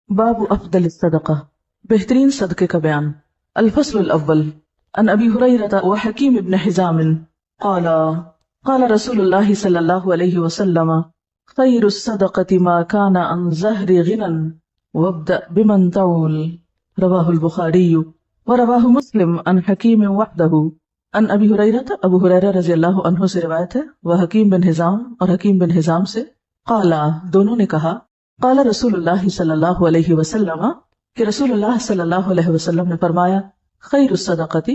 باب افضل الصدقہ، بہترین صدقے کا بیان۔ الفصل الاول عن ابی ہریرہ وحکیم ابن حزام قال قال رسول اللہ صلی اللہ علیہ وسلم خیر الصدقة ما كان عن ظہر غنى وابدأ بمن تعول، رواہ البخاری ورواہ مسلم عن حکیم وحدہ۔ عن ابی ہریرہ، ابو ہریرہ رضی اللہ عنہ سے روایت ہے، وحکیم بن حزام اور حکیم بن حزام سے، قال دونوں نے کہا، قال رسول اللہ صلی اللہ علیہ وسلم کہ رسول اللہ صلی اللہ علیہ وسلم نے فرمایا، خیر الصدقۃ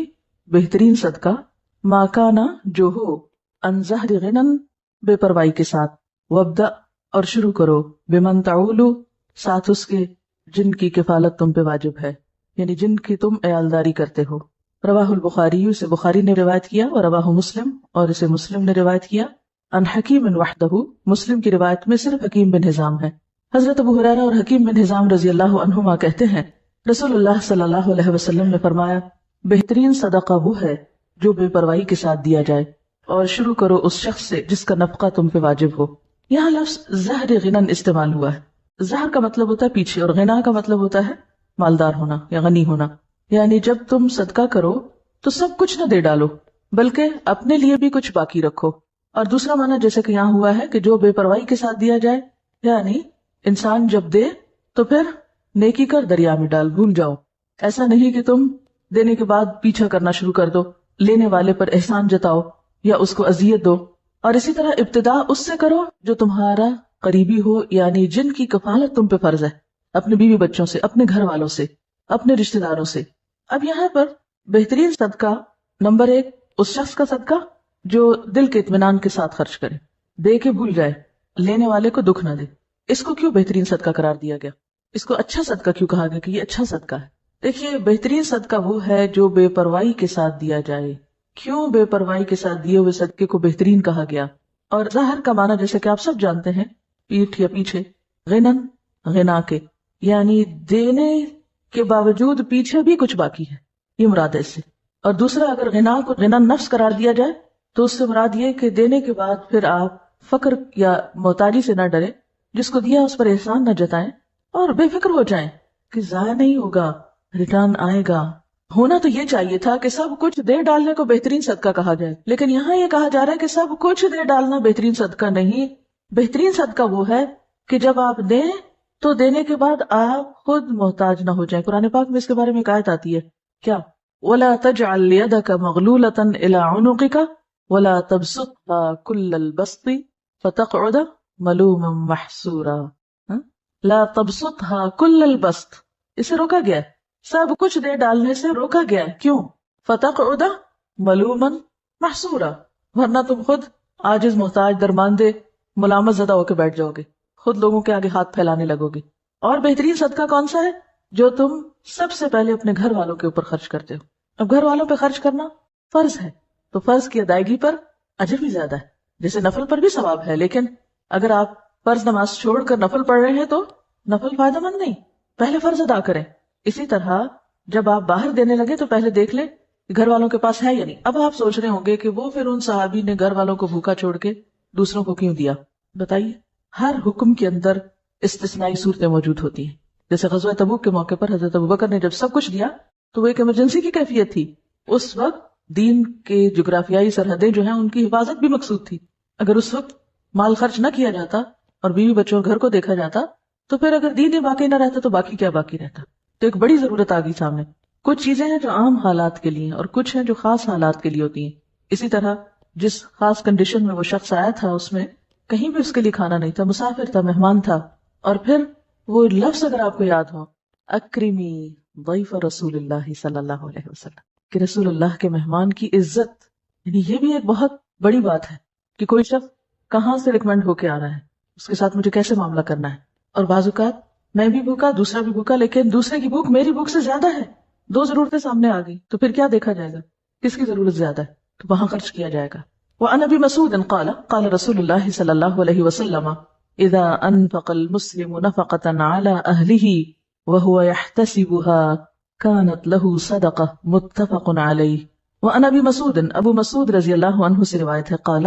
بہترین صدقہ، ما کانا جو ہو، عن ظہر غنى بے پرواہی کے ساتھ، وابدأ اور شروع کرو، بمن تعول ساتھ اس کے جن کی کفالت تم پہ واجب ہے، یعنی جن کی تم عیالداری کرتے ہو۔ رواہ البخاری، اسے بخاری نے روایت کیا، اور رواہ مسلم اور اسے مسلم نے روایت کیا، عن حکیم وحدہ، مسلم کی روایت میں صرف حکیم بن حزام ہے۔ حضرت ابو ہریرہ اور حکیم بن حزام رضی اللہ عنہما کہتے ہیں، رسول اللہ صلی اللہ علیہ وسلم نے فرمایا، بہترین صدقہ وہ ہے جو بے پرواہی کے ساتھ دیا جائے، اور شروع کرو اس شخص سے جس کا نفقہ تم پہ واجب ہو۔ یہاں لفظ ظہر غنى استعمال ہوا ہے۔ ظہر کا مطلب ہوتا ہے پیچھے، اور غنا کا مطلب ہوتا ہے مالدار ہونا یا غنی ہونا، یعنی جب تم صدقہ کرو تو سب کچھ نہ دے ڈالو بلکہ اپنے لیے بھی کچھ باقی رکھو۔ اور دوسرا معنی جیسے کہ یہاں ہوا ہے کہ جو بے پرواہی کے ساتھ دیا جائے، یعنی انسان جب دے تو پھر نیکی کر دریا میں ڈال، بھول جاؤ۔ ایسا نہیں کہ تم دینے کے بعد پیچھا کرنا شروع کر دو، لینے والے پر احسان جتاؤ یا اس کو اذیت دو۔ اور اسی طرح ابتدا اس سے کرو جو تمہارا قریبی ہو، یعنی جن کی کفالت تم پہ فرض ہے، اپنے بیوی بچوں سے، اپنے گھر والوں سے، اپنے رشتہ داروں سے۔ اب یہاں پر بہترین صدقہ، نمبر 1 اس شخص کا صدقہ جو دل کے اطمینان کے ساتھ خرچ کرے، دے کے بھول جائے، لینے والے کو دکھ نہ دے۔ اس کو کیوں بہترین صدقہ قرار دیا گیا؟ اس کو اچھا صدقہ کیوں کہا گیا کہ یہ اچھا صدقہ ہے؟ دیکھیے، بہترین صدقہ وہ ہے جو بے پرواہی کے ساتھ دیا جائے۔ کیوں بے پرواہی کے ساتھ دیے ہوئے صدقے کو بہترین کہا گیا؟ اور ظاہر کا معنی جیسے کہ آپ سب جانتے ہیں، پیٹھ یا پیچھے، غنن غنا کے، یعنی دینے کے باوجود پیچھے بھی کچھ باقی ہے، یہ مراد ہے اس سے۔ اور دوسرا، اگر غنا کو غنا نفس قرار دیا جائے تو اس سے مراد یہ کہ دینے کے بعد پھر آپ فقر یا محتاجی سے نہ ڈریں، جس کو دیا اس پر احسان نہ جتائیں، اور بے فکر ہو جائیں کہ ضائع نہیں ہوگا، ریٹرن آئے گا۔ ہونا تو یہ چاہیے تھا کہ سب کچھ دے ڈالنے کو بہترین صدقہ کہا جائے، لیکن یہاں یہ کہا جا رہا ہے کہ سب کچھ دے ڈالنا بہترین صدقہ نہیں۔ بہترین صدقہ وہ ہے کہ جب آپ دیں تو دینے کے بعد آپ خود محتاج نہ ہو جائیں۔ قرآن پاک میں اس کے بارے میں ایک آیت آتی ہے، کیا؟ وَلَا تَجْعَلْ يَدَكَ مَغْلُولَةً إِلَىٰ عُنُقِكَ وَلَا تَبْسُطْهَا كُلَّ الْبَسْطِ فَتَقْعُدَ مَلُومًا مَحْسُورًا۔ لا تبسطها كل البسط، اسے روکا گیا ہے، سب کچھ دے ڈالنے سے روکا گیا ہے۔ کیوں؟ فتقعد ملوما محسورا، ورنہ تم خود عاجز، محتاج، درماندے، ملامت زدہ ہو کے بیٹھ جاؤ گے، خود لوگوں کے آگے ہاتھ پھیلانے لگو گے۔ اور بہترین صدقہ کون سا ہے؟ جو تم سب سے پہلے اپنے گھر والوں کے اوپر خرچ کرتے ہو۔ اب گھر والوں پہ خرچ کرنا فرض ہے، تو فرض کی ادائیگی پر اجر بھی زیادہ ہے، جیسے نفل پر بھی ثواب ہے، لیکن اگر آپ فرض نماز چھوڑ کر نفل پڑھ رہے ہیں تو نفل فائدہ مند نہیں، پہلے فرض ادا کریں۔ اسی طرح جب آپ باہر دینے لگے تو پہلے دیکھ لیں کہ گھر والوں کے پاس ہے یا نہیں۔ اب آپ سوچ رہے ہوں گے کہ وہ پھر ان صحابی نے گھر والوں کو بھوکا چھوڑ کے دوسروں کو کیوں دیا؟ بتائیے، ہر حکم کے اندر استثنائی صورتیں موجود ہوتی ہیں۔ جیسے غزوہ تبوک کے موقع پر حضرت ابوبکر نے جب سب کچھ دیا تو وہ ایک ایمرجنسی کی کیفیت تھی، اس وقت دین کے جغرافیائی سرحدیں جو ہیں ان کی حفاظت بھی مقصود تھی۔ اگر اس وقت مال خرچ نہ کیا جاتا اور بیوی بچوں اور گھر کو دیکھا جاتا تو پھر اگر دین ہی باقی نہ رہتا تو باقی کیا باقی رہتا؟ تو ایک بڑی ضرورت آ گئی سامنے۔ کچھ چیزیں ہیں جو عام حالات کے لیے اور کچھ ہیں جو خاص حالات کے لیے ہوتی ہیں۔ اسی طرح جس خاص کنڈیشن میں وہ شخص آیا تھا اس میں کہیں بھی اس کے لیے کھانا نہیں تھا، مسافر تھا، مہمان تھا، اور پھر وہ لفظ اگر آپ کو یاد ہو، اکرمی ضیف رسول اللہ صلی اللہ علیہ وسلم، کہ رسول اللہ کے مہمان کی عزت، یعنی یہ بھی ایک بہت بڑی بات ہے کہ کوئی شخص کہاں سے ریکمینڈ ہو کے آ رہا ہے، اس کے ساتھ مجھے کیسے معاملہ کرنا ہے۔ اور بعض اوقات میں بھی بھوکا، دوسرا بھی بھوکا، لیکن دوسرے کی بھوک میری بھوک سے زیادہ ہے، دو ضرورتیں سامنے آ گئی، تو پھر کیا دیکھا جائے گا؟ کس کی ضرورت زیادہ ہے، تو وہاں خرچ کیا جائے گا۔ وعن ابی مسعود قال قال رسول اللہ صلی اللہ علیہ وسلم اذا انفق المسلم نفقة على اهله وهو يحتسبها كانت له صدقة، متفق علیہ۔ وعن ابی مسعود، ابو مسعود رضی اللہ عنہ سے روایت ہے، قال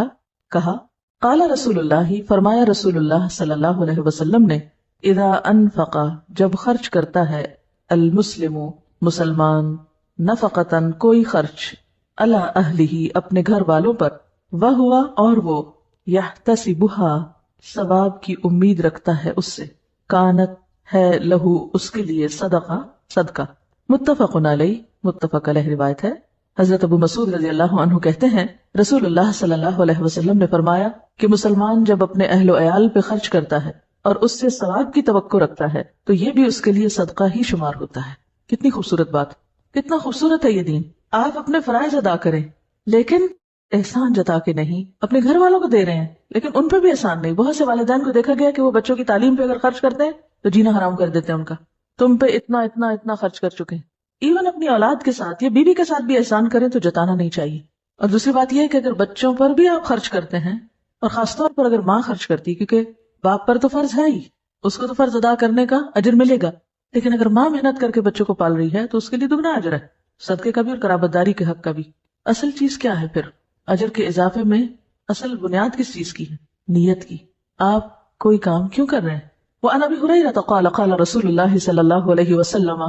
کہا، قال رسول اللہ، فرمایا رسول اللہ صلی اللہ علیہ وسلم نے، اذا انفق جب خرچ کرتا ہے المسلم مسلمان نفقتن کوئی خرچ علی اہلہ اپنے گھر والوں پر وہوا اور وہ یحتسبها ثواب کی امید رکھتا ہے اس سے کانت ہے لہو اس کے لیے صدقہ متفق علیہ متفق علیہ روایت ہے۔ حضرت ابو مسعود رضی اللہ عنہ کہتے ہیں رسول اللہ صلی اللہ علیہ وسلم نے فرمایا کہ مسلمان جب اپنے اہل و عیال پہ خرچ کرتا ہے اور اس سے ثواب کی توقع رکھتا ہے تو یہ بھی اس کے لیے صدقہ ہی شمار ہوتا ہے۔ کتنی خوبصورت بات، کتنا خوبصورت ہے یہ دین۔ آپ اپنے فرائض ادا کریں لیکن احسان جتا کے نہیں، اپنے گھر والوں کو دے رہے ہیں لیکن ان پہ بھی احسان نہیں۔ بہت سے والدین کو دیکھا گیا کہ وہ بچوں کی تعلیم پہ اگر خرچ کرتے ہیں تو جینا حرام کر دیتے ہیں ان کا، تم پہ اتنا اتنا اتنا خرچ کر چکے ہیں۔ ایون اپنی اولاد کے ساتھ یا بیوی کے ساتھ بھی احسان کریں تو جتانا نہیں چاہیے۔ اور دوسری بات یہ ہے کہ اگر بچوں پر بھی آپ خرچ کرتے ہیں، اور خاص طور پر اگر ماں خرچ کرتی ہے، کیونکہ باپ پر تو فرض ہے ہی، اس کو تو فرض ادا کرنے کا اجر ملے گا، لیکن اگر ماں محنت کر کے بچوں کو پال رہی ہے تو اس کے لیے دگنا اجر ہے، صدقے کا بھی اور قرابت داری کے حق کا بھی۔ اصل چیز کیا ہے پھر اجر کے اضافے میں؟ اصل بنیاد کس چیز کی ہے؟ نیت کی۔ آپ کوئی کام کیوں کر رہے ہیں؟ وعن ابی ہریرہ قال قال رسول اللہ صلی اللہ علیہ وسلم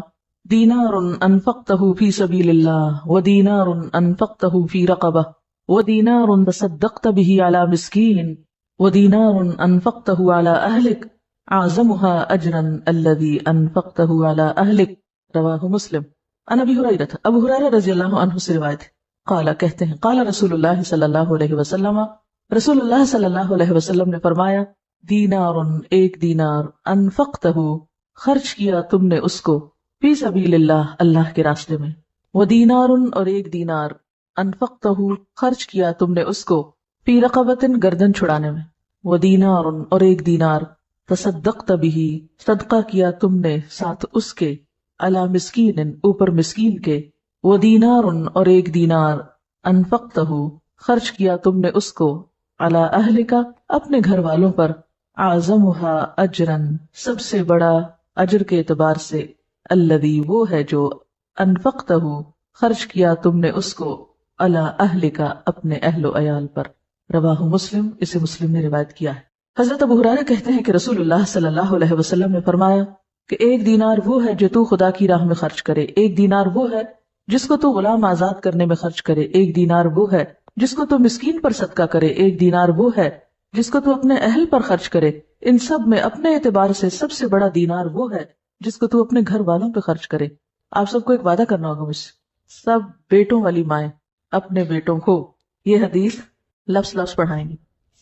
دینار انفقته فی سبیل اللہ ودینار انفقته فی رقبہ ودینار تصدقت به علی مسکین ودینار انفقته علی اہلک اعظمها اجرا الذی انفقته علی اہلک رواہ مسلم۔ عن ابی ہریرہ ابو ہریرہ رضی اللہ عنہ سے روایت ہے، قال کہتے ہیں قال رسول اللہ صلی اللہ علیہ وسلم رسول اللہ صلی اللہ علیہ وسلم نے فرمایا دینار ایک دینار انفقتہ خرچ کیا تم نے اس کو فی سبیل اللہ اللہ کے راستے میں، ودینار اور ایک دینار انفقتہ خرچ کیا تم نے اس کو فی رقبۃ گردن چھڑانے میں، ودینار اور ایک دینار تصدقت بہ صدقہ کیا تم نے ساتھ اس کے علی مسکین اوپر مسکین کے، ودینار اور ایک دینار انفقتہ خرچ کیا تم نے اس کو علی اہلک اپنے گھر والوں پر، اعظمها اجرا سب سے بڑا اجر کے اعتبار سے، الذی وہ ہے جو انفقتہ خرچ کیا تم نے اس کو علی اہلک اپنے اہل و عیال پر، رواہ مسلم اسے مسلم نے روایت کیا ہے۔ حضرت ابو ہریرہ کہتے ہیں کہ رسول اللہ صلی اللہ علیہ وسلم نے فرمایا کہ ایک دینار وہ ہے جو تو خدا کی راہ میں خرچ کرے، ایک دینار وہ ہے جس کو تو غلام آزاد کرنے میں خرچ کرے، ایک دینار وہ ہے جس کو تو مسکین پر صدقہ کرے، ایک دینار وہ ہے جس کو تو اپنے اہل پر خرچ کرے۔ ان سب میں اپنے اعتبار سے سب سے بڑا دینار وہ ہے جس کو تو اپنے گھر والوں پہ خرچ کرے۔ آپ سب کو ایک وعدہ کرنا ہوگا مجھ سے، سب بیٹوں والی مائیں اپنے بیٹوں کو یہ حدیث لفظ پڑھائیں گی،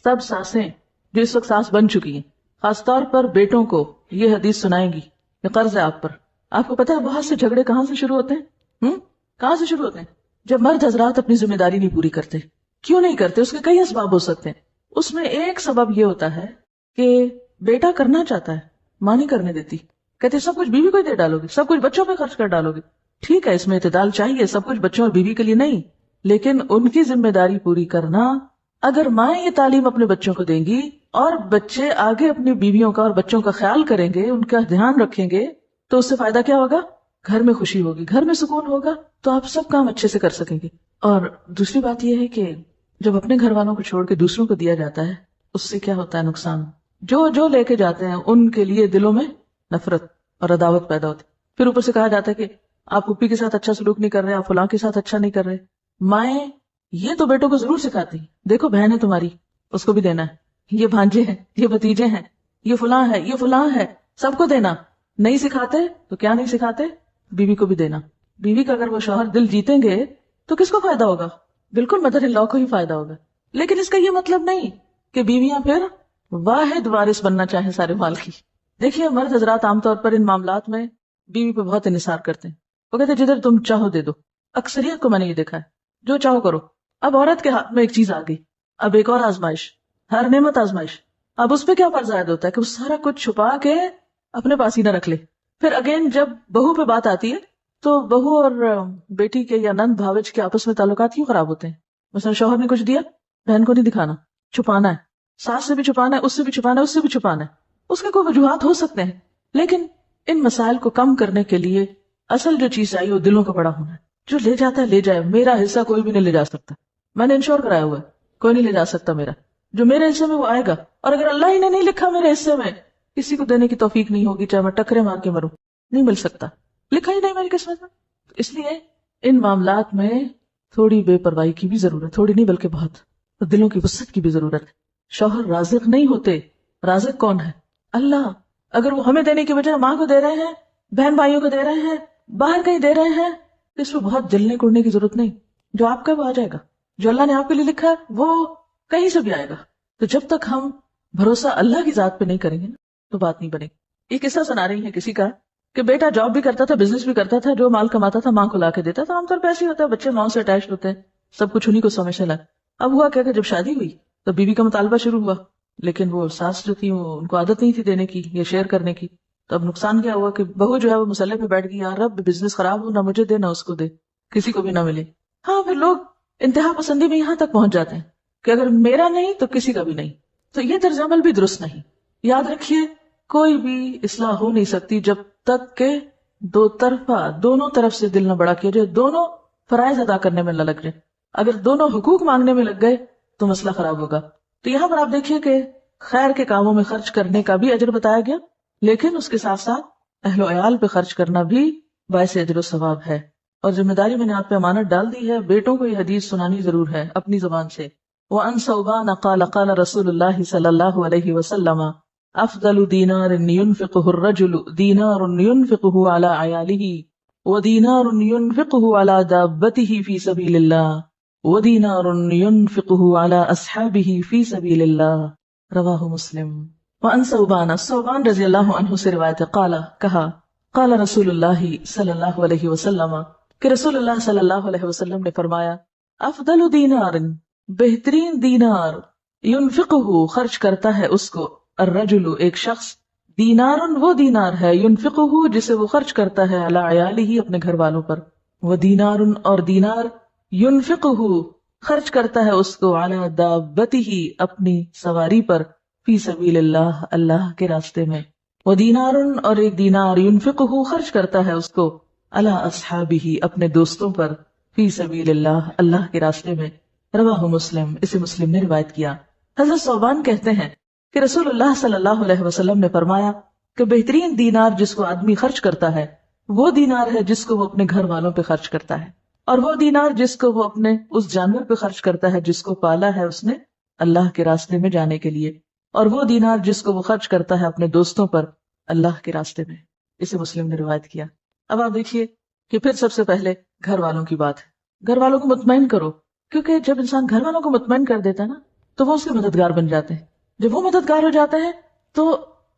سب ساسیں جو اس وقت ساس بن چکی ہیں خاص طور پر بیٹوں کو یہ حدیث سنائیں گی، یہ قرض ہے آپ پر۔ آپ کو پتہ ہے بہت سے جھگڑے کہاں سے شروع ہوتے ہیں؟ کہاں سے شروع ہوتے ہیں؟ جب مرد حضرات اپنی ذمہ داری نہیں پوری کرتے۔ کیوں نہیں کرتے؟ اس کے کئی اسباب ہو سکتے ہیں، اس میں ایک سبب یہ ہوتا ہے کہ بیٹا کرنا چاہتا ہے، ماں نہیں کرنے دیتی، کہتے سب کچھ بیوی کو ہی دے ڈالو گے، سب کچھ بچوں پہ خرچ کر ڈالو گے۔ ٹھیک ہے، اس میں اعتدال چاہیے، سب کچھ بچوں اور بیوی کے لیے نہیں، لیکن ان کی ذمہ داری پوری کرنا۔ اگر مائیں یہ تعلیم اپنے بچوں کو دیں گی اور بچے آگے اپنی بیویوں کا اور بچوں کا خیال کریں گے، ان کا دھیان رکھیں گے، تو اس سے فائدہ کیا ہوگا؟ گھر میں خوشی ہوگی، گھر میں سکون ہوگا، تو آپ سب کام اچھے سے کر سکیں گے۔ اور دوسری بات یہ ہے کہ جب اپنے گھر والوں کو چھوڑ کے دوسروں کو دیا جاتا ہے، اس سے کیا ہوتا ہے نقصان؟ جو لے کے جاتے ہیں ان کے لیے دلوں میں نفرت اور عداوت پیدا ہوتی، پھر اوپر سے کہا جاتا ہے کہ آپ پھوپھی کے ساتھ اچھا سلوک نہیں کر رہے، آپ فلاں کے ساتھ اچھا نہیں کر رہے۔ مائیں یہ تو بیٹوں کو ضرور سکھاتی، دیکھو بہن ہے تمہاری، اس کو بھی دینا ہے، یہ بھانجے ہیں، یہ بھتیجے ہیں، یہ فلاں ہے، یہ فلاں ہے، سب کو دینا۔ نہیں سکھاتے تو کیا نہیں سکھاتے؟ بیوی کو بھی دینا۔ بیوی کا اگر وہ شوہر دل جیتیں گے تو کس کو فائدہ ہوگا؟ بالکل مدر ان لا کو ہی فائدہ ہوگا۔ لیکن اس کا یہ مطلب نہیں کہ بیویاں پھر واحد وارث بننا چاہیں سارے مال کی۔ دیکھیے مرد حضرات عام طور پر ان معاملات میں بیوی پہ بہت انحصار کرتے ہیں، وہ کہتے ہیں جدھر تم چاہو دے دو۔ اکثریت کو میں نے یہ دیکھا ہے، جو چاہو کرو۔ اب عورت کے ہاتھ میں ایک چیز آ گئی، اب ایک اور آزمائش، ہر نعمت آزمائش۔ اب اس پہ کیا فرض عائد ہوتا ہے کہ وہ سارا کچھ چھپا کے اپنے پاس ہی نہ رکھ لے۔ پھر اگین جب بہو پہ بات آتی ہے تو بہو اور بیٹی کے یا نند بھاوج کے آپس میں تعلقات کیوں خراب ہوتے ہیں؟ مثلا شوہر نے کچھ دیا، بہن کو نہیں دکھانا، چھپانا ہے، ساس سے بھی چھپانا ہے، اس سے بھی چھپانا ہے، اس سے بھی چھپانا ہے۔ اس کے کوئی وجوہات ہو سکتے ہیں، لیکن ان مسائل کو کم کرنے کے لیے اصل جو چیز چاہیے وہ دلوں کا بڑا ہونا ہے۔ جو لے جاتا ہے لے جائے، میرا حصہ کوئی بھی نہیں لے جا سکتا، میں نے انشور کرایا ہوا ہے، کوئی نہیں لے جا سکتا میرا، جو میرے حصے میں وہ آئے گا، اور اگر اللہ ہی نے نہیں لکھا میرے حصے میں کسی کو دینے کی توفیق نہیں ہوگی چاہے میں ٹکرے مار کے مروں، نہیں مل سکتا، لکھا ہی نہیں میری قسمت میں. اس لیے ان معاملات میں تھوڑی بے پرواہی کی بھی ضرورت، تھوڑی نہیں بلکہ بہت، اور دلوں کی وسعت کی بھی ضرورت ہے. شوہر رازق نہیں ہوتے، رازق کون ہے؟ اللہ. اگر وہ ہمیں دینے کی بجائے ماں کو دے رہے ہیں، بہن بھائیوں کو دے رہے ہیں، باہر کہیں دے رہے ہیں، تو اس میں بہت جلنے کوڑنے کی ضرورت نہیں. جو آپ کا وہ آ جائے گا، جو اللہ نے آپ کے لیے لکھا ہے وہ کہیں سے بھی آئے گا. تو جب تک ہم بھروسہ اللہ کی ذات پہ نہیں کریں گے نا تو بات نہیں بنے گی. یہ قصہ سنا رہی ہے کسی کا کہ بیٹا جاب بھی کرتا تھا، بزنس بھی کرتا تھا، جو مال کماتا تھا ماں کو لا کے دیتا تھا. عام طور پہ ایسے ہی ہوتا ہے، بچے ماں سے اٹیچ ہوتے ہیں، سب کچھ انہیں کو سمجھنے لگا. اب ہوا کیا کہ جب شادی ہوئی تو بیوی کا مطالبہ شروع ہوا، لیکن وہ ساس جو تھی وہ ان کو عادت نہیں تھی دینے کی یا شیئر کرنے کی. تو اب نقصان کیا ہوا کہ بہو جو ہے وہ مسئلے پہ بیٹھ گئی، یار رب بزنس خراب ہو، نہ مجھے دے نہ اس کو دے، کسی کو بھی نہ ملے. ہاں پھر لوگ انتہا پسندی میں یہاں تک پہنچ جاتے ہیں کہ اگر میرا نہیں تو کسی کا بھی نہیں. تو یہ طرز عمل بھی درست نہیں. یاد رکھیے کوئی بھی اصلاح ہو نہیں سکتی جب تک کہ دو طرفہ، دونوں طرف سے دل نہ بڑا کیا جائے، دونوں فرائض ادا کرنے میں نہ لگ جائے. اگر دونوں حقوق مانگنے میں لگ گئے تو مسئلہ خراب ہوگا. تو یہاں پر آپ دیکھیے کہ خیر کے کاموں میں خرچ کرنے کا بھی اجر بتایا گیا، لیکن اس کے ساتھ ساتھ اہل و عیال پہ خرچ کرنا بھی باعث اجر و ثواب ہے. اور ذمہ داری میں نے آپ پہ امانت ڈال دی ہے، بیٹوں کو یہ حدیث سنانی ضرور ہے اپنی زبان سے. وَأَنْ ثَوْبَانَ قَالَ قَالَ رَسُولُ اللَّهِ صلی اللہ علیہ وسلم افضل دینار ينفقه الرجل دینار ينفقه على عیاله ودینار ينفقه على دابته في سبیل اللہ ودینار ينفقه على اصحابه في سبیل اللہ. رواہ مسلم. وَأَنْ ثَوْبَانَ رضی اللہ عنہ سے روایت قال کہا قال رسول اللہ صلی اللہ علیہ وسلم کہ رسول اللہ صلی اللہ علیہ وسلم نے فرمایا افضل دینار بہترین دینار ينفقه خرچ کرتا ہے اس کو الرجل ایک شخص دینار وہ دینار ہے ينفقه جسے وہ خرچ کرتا ہے علی عیاله اپنے گھر والوں پر ودینار اور دینار ينفقه خرچ کرتا ہے اس کو علی دابته اپنی سواری پر فی سبیل اللہ اللہ کے راستے میں ودینار اور ایک دینار ينفقه خرچ کرتا ہے اس کو علی اصحابہ اپنے دوستوں پر فی سبیل اللہ اللہ کے راستے میں. رواہ مسلم. اسے مسلم نے روایت کیا. حضرت ثوبان کہتے ہیں کہ رسول اللہ صلی اللہ علیہ وسلم نے فرمایا کہ بہترین دینار جس کو آدمی خرچ کرتا ہے وہ دینار ہے جس کو وہ اپنے گھر والوں پہ خرچ کرتا ہے، اور وہ دینار جس کو وہ اپنے اس جانور پہ خرچ کرتا ہے جس کو پالا ہے اس نے اللہ کے راستے میں جانے کے لیے، اور وہ دینار جس کو وہ خرچ کرتا ہے اپنے دوستوں پر اللہ کے راستے میں. اسے مسلم نے روایت کیا. اب آپ دیکھیے کہ پھر سب سے پہلے گھر والوں کی بات ہے. گھر والوں کو مطمئن کرو، کیونکہ جب انسان گھر والوں کو مطمئن کر دیتا ہے نا تو وہ اس کے مددگار بن جاتے ہیں. جب وہ مددگار ہو جاتے ہیں تو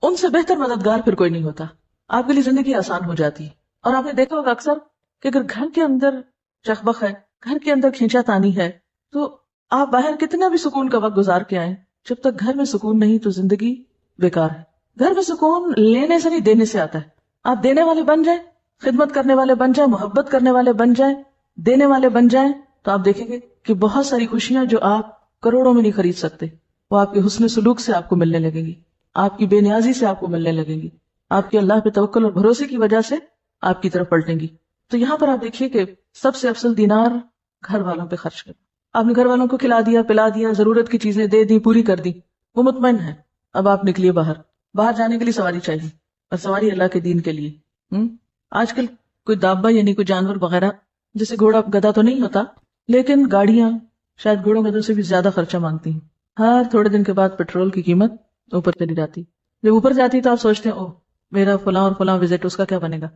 ان سے بہتر مددگار پھر کوئی نہیں ہوتا. آپ کے لیے زندگی آسان ہو جاتی ہے. اور آپ نے دیکھا ہوگا اکثر کہ اگر گھر کے اندر چخبخ ہے، گھر کے اندر کھینچا تانی ہے، تو آپ باہر کتنا بھی سکون کا وقت گزار کے آئیں، جب تک گھر میں سکون نہیں تو زندگی بیکار ہے. گھر میں سکون لینے سے نہیں دینے سے آتا ہے. آپ دینے والے بن جائیں، خدمت کرنے والے بن جائیں، محبت کرنے والے بن جائیں، دینے والے بن جائیں، تو آپ دیکھیں گے کہ بہت ساری خوشیاں جو آپ کروڑوں میں نہیں خرید سکتے وہ آپ کے حسن سلوک سے آپ کو ملنے لگیں گی، آپ کی بے نیازی سے آپ کو ملنے لگیں گی، آپ کے اللہ پہ توکل اور بھروسے کی وجہ سے آپ کی طرف پلٹیں گی. تو یہاں پر آپ دیکھیے کہ سب سے افضل دینار گھر والوں پہ خرچ کرنا. آپ نے گھر والوں کو کھلا دیا، پلا دیا، ضرورت کی چیزیں دے دی، پوری کر دی، وہ مطمئن ہے. اب آپ نکلیے باہر جانے کے لیے سواری چاہیے، اور سواری اللہ کے دین کے لیے. آج کل کوئی دابا یعنی کوئی جانور وغیرہ جیسے گھوڑا گدھا تو نہیں ہوتا، لیکن گاڑیاں شاید گھوڑوں گدھوں سے بھی زیادہ خرچہ مانگتی ہیں. ہر تھوڑے دن کے بعد پیٹرول کی قیمت اوپر چلی جاتی. جب اوپر جاتی تو آپ سوچتے ہیں او میرا فلاں اور فلاں وزٹ اس کا کیا بنے گا.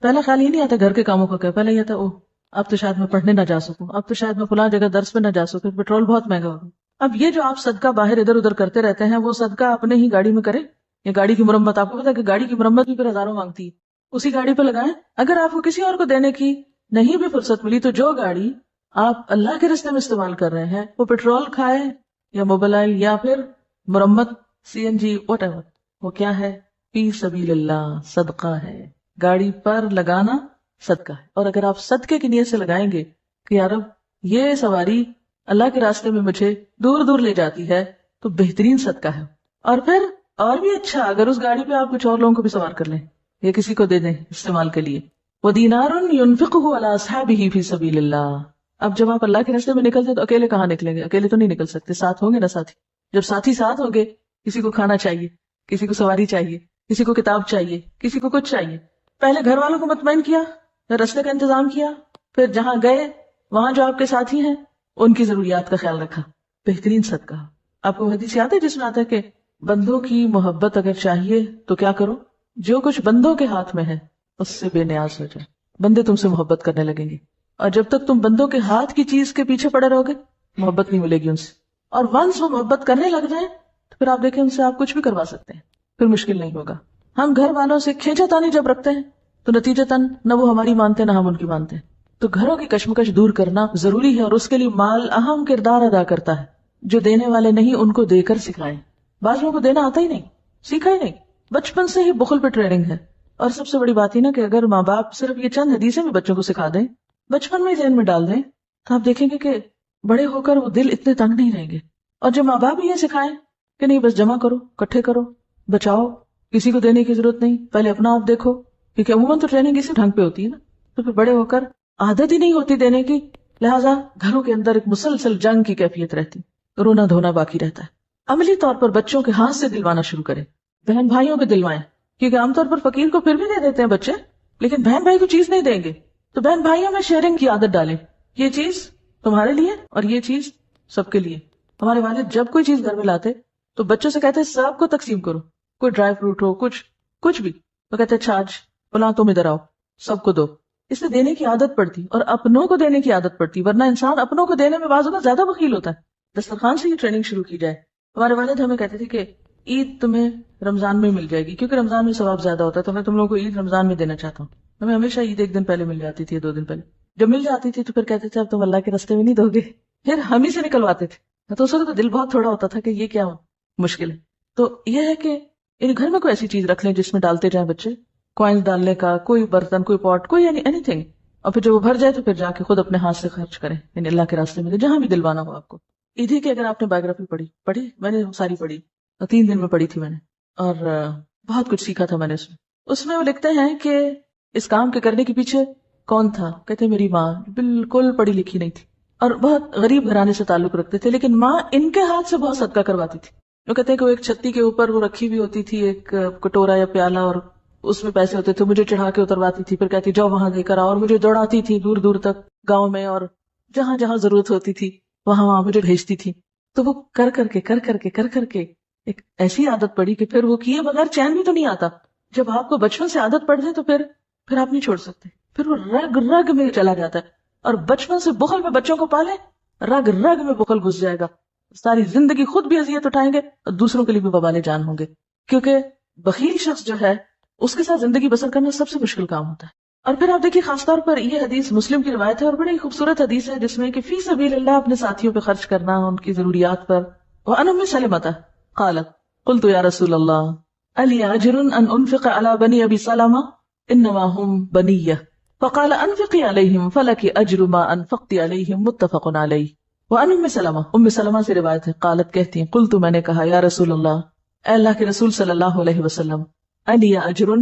پہلا خیال یہ نہیں آتا گھر کے کاموں کا کیا، پہلے یہ تھا او اب تو شاید میں پڑھنے نہ جا سکوں، اب تو شاید میں فلاں جگہ درس پہ نہ جا سکوں، پیٹرول بہت مہنگا ہوگا. اب یہ جو آپ صدقہ باہر ادھر ادھر کرتے رہتے ہیں وہ صدقہ اپنے ہی گاڑی میں کریں یا گاڑی کی مرمت. آپ کو پتا ہے کہ گاڑی کی مرمت بھی پھر ہزاروں مانگتی ہے، اسی گاڑی پہ لگائیں. اگر آپ کو کسی اور کو دینے کی نہیں بھی فرصت ملی تو جو گاڑی آپ اللہ کے راستے میں استعمال کر رہے ہیں وہ پیٹرول کھائے یا موبائل یا پھر مرمت CNG واٹ ایور، وہ کیا ہے؟ فی سبیل اللہ، صدقہ ہے. گاڑی پر لگانا صدقہ ہے. اور اگر آپ صدقے کی نیت سے لگائیں گے کہ یار اب یہ سواری اللہ کے راستے میں مجھے دور دور لے جاتی ہے تو بہترین صدقہ ہے. اور پھر اور بھی اچھا اگر اس گاڑی پہ آپ کچھ اور لوگوں کو بھی سوار کر لیں یا کسی کو دے دیں استعمال کے لیے. وَدِينَارٌ يُنْفِقُهُ عَلَىٰ أَصْحَابِهِ فِي سَبِيلِ اللَّهِ. اب جب آپ اللہ کے راستے میں نکلتے تو اکیلے کہاں نکلیں گے؟ اکیلے تو نہیں نکل سکتے، ساتھ ہوں گے نا ساتھی. جب ساتھی ساتھ ہوں گے، کسی کو کھانا چاہیے، کسی کو سواری چاہیے، کسی کو کتاب چاہیے، کسی کو کچھ چاہیے. پہلے گھر والوں کو مطمئن کیا، پھر رستے کا انتظام کیا، پھر جہاں گئے وہاں جو آپ کے ساتھی ہیں ان کی ضروریات کا خیال رکھا. بہترین صدقہ. آپ کو حدیث یاد ہے جس میں آتا ہے کہ بندوں کی محبت اگر چاہیے تو کیا کرو، جو کچھ بندوں کے ہاتھ میں ہے اس سے بے نیاز ہو جائے، بندے تم سے محبت کرنے لگیں گے. اور جب تک تم بندوں کے ہاتھ کی چیز کے پیچھے پڑے رہو گے محبت نہیں ملے گی ان سے. اور ونس وہ محبت کرنے لگ جائیں تو پھر آپ دیکھیں ان سے آپ کچھ بھی کروا سکتے ہیں، پھر مشکل نہیں ہوگا. ہم گھر والوں سے کھینچا تانی جب رکھتے ہیں تو نتیجتاً نہ وہ ہماری مانتے نہ ہم ان کی مانتے ہیں. تو گھروں کی کشمکش دور کرنا ضروری ہے، اور اس کے لیے مال اہم کردار ادا کرتا ہے. جو دینے والے نہیں ان کو دے کر سکھائیں. بعض لوگوں کو دینا آتا ہی نہیں، سیکھا ہی نہیں، بچپن سے ہی بخل پہ ٹریننگ ہے. اور سب سے بڑی بات ہی نا کہ اگر ماں باپ صرف یہ چند حدیثیں بھی بچوں کو سکھا دیں، بچپن میں ذہن میں ڈال دیں، تو آپ دیکھیں گے کہ بڑے ہو کر وہ دل اتنے تنگ نہیں رہیں گے. اور جب ماں باپ یہ سکھائیں کہ نہیں بس جمع کرو، اکٹھے کرو، بچاؤ، کسی کو دینے کی ضرورت نہیں، پہلے اپنا آپ دیکھو، کیونکہ عموماً تو ٹریننگ اسی ڈھنگ پہ ہوتی ہے نا، تو پھر بڑے ہو کر عادت ہی نہیں ہوتی دینے کی، لہٰذا گھروں کے اندر ایک مسلسل جنگ کی کیفیت رہتی، رونا دھونا باقی رہتا ہے. عملی طور پر بچوں کے ہاتھ سے دلوانا شروع کریں، بہن بھائیوں کے دلوائیں، کیونکہ عام طور پر فقیر کو پھر بھی دے دیتے ہیں بچے، لیکن بہن بھائی کو چیز نہیں دیں گے. تو بہن بھائیوں میں شیئرنگ کی عادت ڈالیں، یہ چیز تمہارے لیے اور یہ چیز سب کے لیے. ہمارے والد جب کوئی چیز گھر میں لاتے تو بچوں سے کہتے سب کو تقسیم کرو، کوئی ڈرائی فروٹ ہو، کچھ بھی، تو کہتے اچھا آج فلاں تم ادھر آؤ، سب کو دو. اس سے دینے کی عادت پڑتی اور اپنوں کو دینے کی عادت پڑتی، ورنہ انسان اپنوں کو دینے میں بعض اوقات زیادہ بخیل ہوتا ہے. دسترخوان سے یہ ٹریننگ شروع کی جائے. ہمارے والد ہمیں کہتے تھے کہ عید تمہیں رمضان میں مل جائے گی، کیونکہ رمضان میں ثواب زیادہ ہوتا ہے، تو میں تم لوگوں کو عید رمضان میں دینا چاہتا ہوں. ہمیں ہمیشہ عید ایک دن پہلے مل جاتی تھی، 2 دن پہلے. جب مل جاتی تھی تو پھر کہتے تھے اب تم اللہ کے راستے میں نہیں دو گے، پھر ہم ہی سے نکلواتے تھے. تو اس وقت دل بہت تھوڑا ہوتا تھا کہ یہ کیا مشکل ہے. تو یہ ہے کہ ان گھر میں کوئی ایسی چیز رکھ لیں جس میں ڈالتے جائیں بچے، کوائنس ڈالنے کا کوئی برتن، کوئی پاٹ، کوئی اینی تھنگ. اور پھر جب وہ بھر جائے تو پھر جا کے خود اپنے ہاتھ سے خرچ کریں، یعنی اللہ کے راستے میں جہاں بھی دلوانا ہو آپ کو. عیدی کی اگر آپ نے بایوگرافی پڑھی، میں نے ساری پڑھی، 3 دن میں پڑھی تھی میں نے، اور بہت کچھ سیکھا تھا میں نے اس میں وہ لکھتے ہیں کہ اس کام کے کرنے کے پیچھے کون تھا، کہتے میری ماں بالکل پڑھی لکھی نہیں تھی اور بہت غریب گھرانے سے تعلق رکھتے تھے، لیکن ماں ان کے ہاتھ سے بہت صدقہ کرواتی تھی. وہ کہتے ہیں کہ وہ ایک چھتی کے اوپر وہ رکھی ہوئی ہوتی تھی ایک کٹورا یا پیالہ، اور اس میں پیسے ہوتے تھے، مجھے چڑھا کے اترواتی تھی، پھر کہتی جاؤ وہاں دے کر آؤ، اور مجھے دوڑاتی تھی دور دور تک گاؤں میں، اور جہاں جہاں ضرورت ہوتی تھی وہاں مجھے بھیجتی تھی. تو وہ کر کر کے ایک ایسی عادت پڑی کہ پھر وہ کیے بغیر چین بھی تو نہیں آتا. جب آپ کو بچپن سے عادت پڑ جائے تو پھر آپ نہیں چھوڑ سکتے، پھر وہ رگ رگ میں چلا جاتا ہے. اور بچپن سے بخل میں بچوں کو پالے، رگ رگ میں بخل گھس جائے گا، ساری زندگی خود بھی اذیت اٹھائیں گے اور دوسروں کے لیے بھی وبال جان ہوں گے. کیونکہ بخیل شخص جو ہے اس کے ساتھ زندگی بسر کرنا سب سے مشکل کام ہوتا ہے. اور پھر آپ دیکھیے خاص طور پر یہ حدیث مسلم کی روایت ہے اور بڑی خوبصورت حدیث ہے جس میں کہ فی سبیل اللہ اپنے ساتھیوں پہ خرچ کرنا، ان کی ضروریات پر. وعن ام سلمۃ قالت قلت یا رسول اللہ الی اجر ان انفق علی بنی ابی سلمہ انما هم بنیہ فقال انفقی علیہم فلک اجر ما انفقت علیہم متفق علیہ. وعن ام سلمہ سے روایت ہے، قالت کہتی ہیں قلت میں نے کہا یا رسول اللہ اے اللہ کے رسول صلی اللہ علیہ وسلم، الی اجر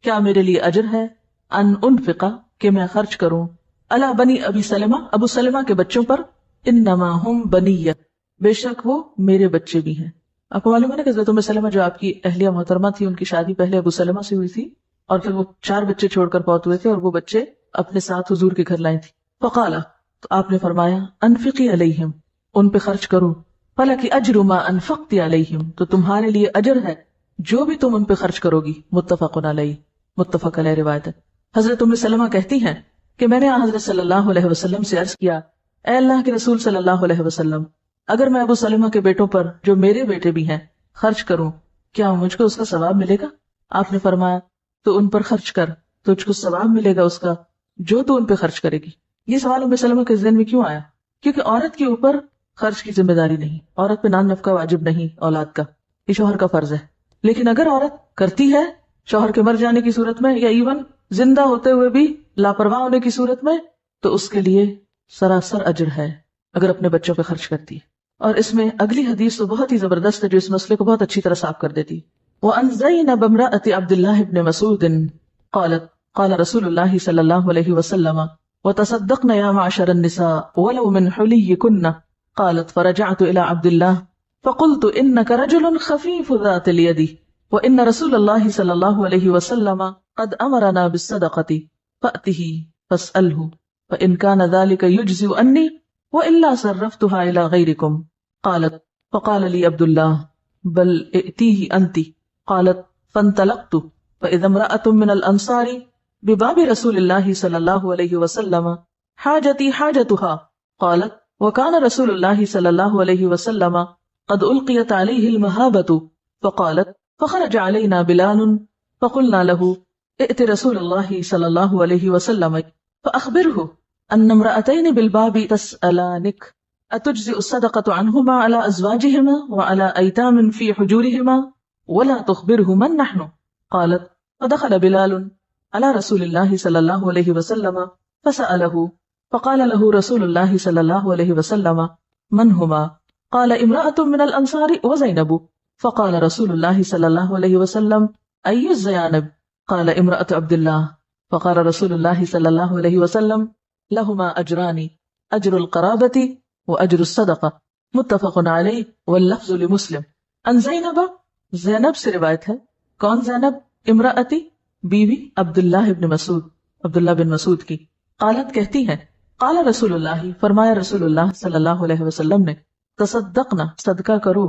کیا میرے لیے اجر ہے، ان انفقا کہ میں خرچ کروں، علی بنی ابی سلمہ ابو سلمہ کے بچوں پر، انما هم بنیہ بے شک وہ میرے بچے بھی ہیں. آپ کو معلوم ہے نا کہ حضرت ام سلمہ جو آپ کی اہلیہ محترمہ تھی، ان کی شادی پہلے ابو سلمہ سے ہوئی تھی اور پھر وہ 4 بچے چھوڑ کر فوت ہوئے تھے اور وہ بچے اپنے ساتھ حضور کے گھر لائے تھی. فقالا تو آپ نے فرمایا انفقی علیہم ان پہ خرچ کرو، فلک اجر ما انفقت علیہم تو تمہارے لیے اجر ہے جو بھی تم ان پہ خرچ کرو گی. متفق علیہ، متفق علیہ روایت ہے. حضرت ام سلمہ کہتی ہیں کہ میں نے حضرت صلی اللہ علیہ وسلم سے عرض کیا اے اللہ کے رسول صلی اللہ علیہ وسلم، اگر میں ابو سلمہ کے بیٹوں پر جو میرے بیٹے بھی ہیں خرچ کروں کیا مجھ کو اس کا ثواب ملے گا؟ آپ نے فرمایا تو ان پر خرچ کر، تجھ کو ثواب ملے گا اس کا جو تو ان پہ خرچ کرے گی. یہ سوال ام سلمہ کے ذہن میں کیوں آیا؟ کیونکہ عورت کے اوپر خرچ کی ذمہ داری نہیں، عورت پہ نان نفقہ واجب نہیں اولاد کا، یہ شوہر کا فرض ہے. لیکن اگر عورت کرتی ہے شوہر کے مر جانے کی صورت میں یا ایون زندہ ہوتے ہوئے بھی لاپرواہ ہونے کی صورت میں، تو اس کے لیے سراسر اجر ہے اگر اپنے بچوں پہ خرچ کرتی ہے. اور اس میں اگلی حدیث تو بہت ہی زبردست ہے جو اس مسئلے کو بہت اچھی طرح صاف کر دیتی. وَأَنْ زَيْنَبَ امْرَأَةِ عَبْدِ اللَّهِ بْنِ مَسْعُودٍ قالت قال رسول اللہ صلی اللہ علیہ وسلم وتصدقن یا معشر النساء ولو من حلیکن قالت فرجعت الى عبد الله فقلت انك رجل خفيف ذات اليد وإن رسول الله صلى الله عليه وسلم قد أمرنا بالصدقة فأته فاسأله فإن كان ذلك يجزئ عني وإلا صرفتها إلى غيركم. قالت فقال لي عبد الله بل ائتيه أنت. قالت فانطلقت فإذا امرأة من الأنصار بباب رسول الله صلى الله عليه وسلم حاجتي حاجتها. قالت وكان رسول الله صلى الله عليه وسلم قد ألقيت عليه المهابة. فقالت فخرج علينا بلال فقلنا له ائت رسول الله صلى الله عليه وسلم فأخبره أن امرأتين بالباب تسألانك أتجزئ الصدقة عنهما على أزواجهما وعلى أيتام في حجورهما ولا تخبره من نحن. قالت فدخل بلال على رسول الله صلى الله عليه وسلم فسأله فقال له رسول الله صلى الله عليه وسلم من هما؟ قال امرأة من الأنصار وزينب. فقال رسول الله صلى الله عليه وسلم أي الزيانب؟ قال امرأة عبد الله. فقال رسول الله صلى الله عليه وسلم لهما أجران أجر القرابة وأجر الصدقة متفق علیہ واللفظ لمسلم. ان زینب زینب سے روایت ہے. کون زینب؟ امرأتی بیوی عبداللہ بن مسعود کی. قالت کہتی ہیں قال رسول اللہ فرمایا رسول اللہ صلی اللہ علیہ وسلم نے تصدقنا صدقہ کرو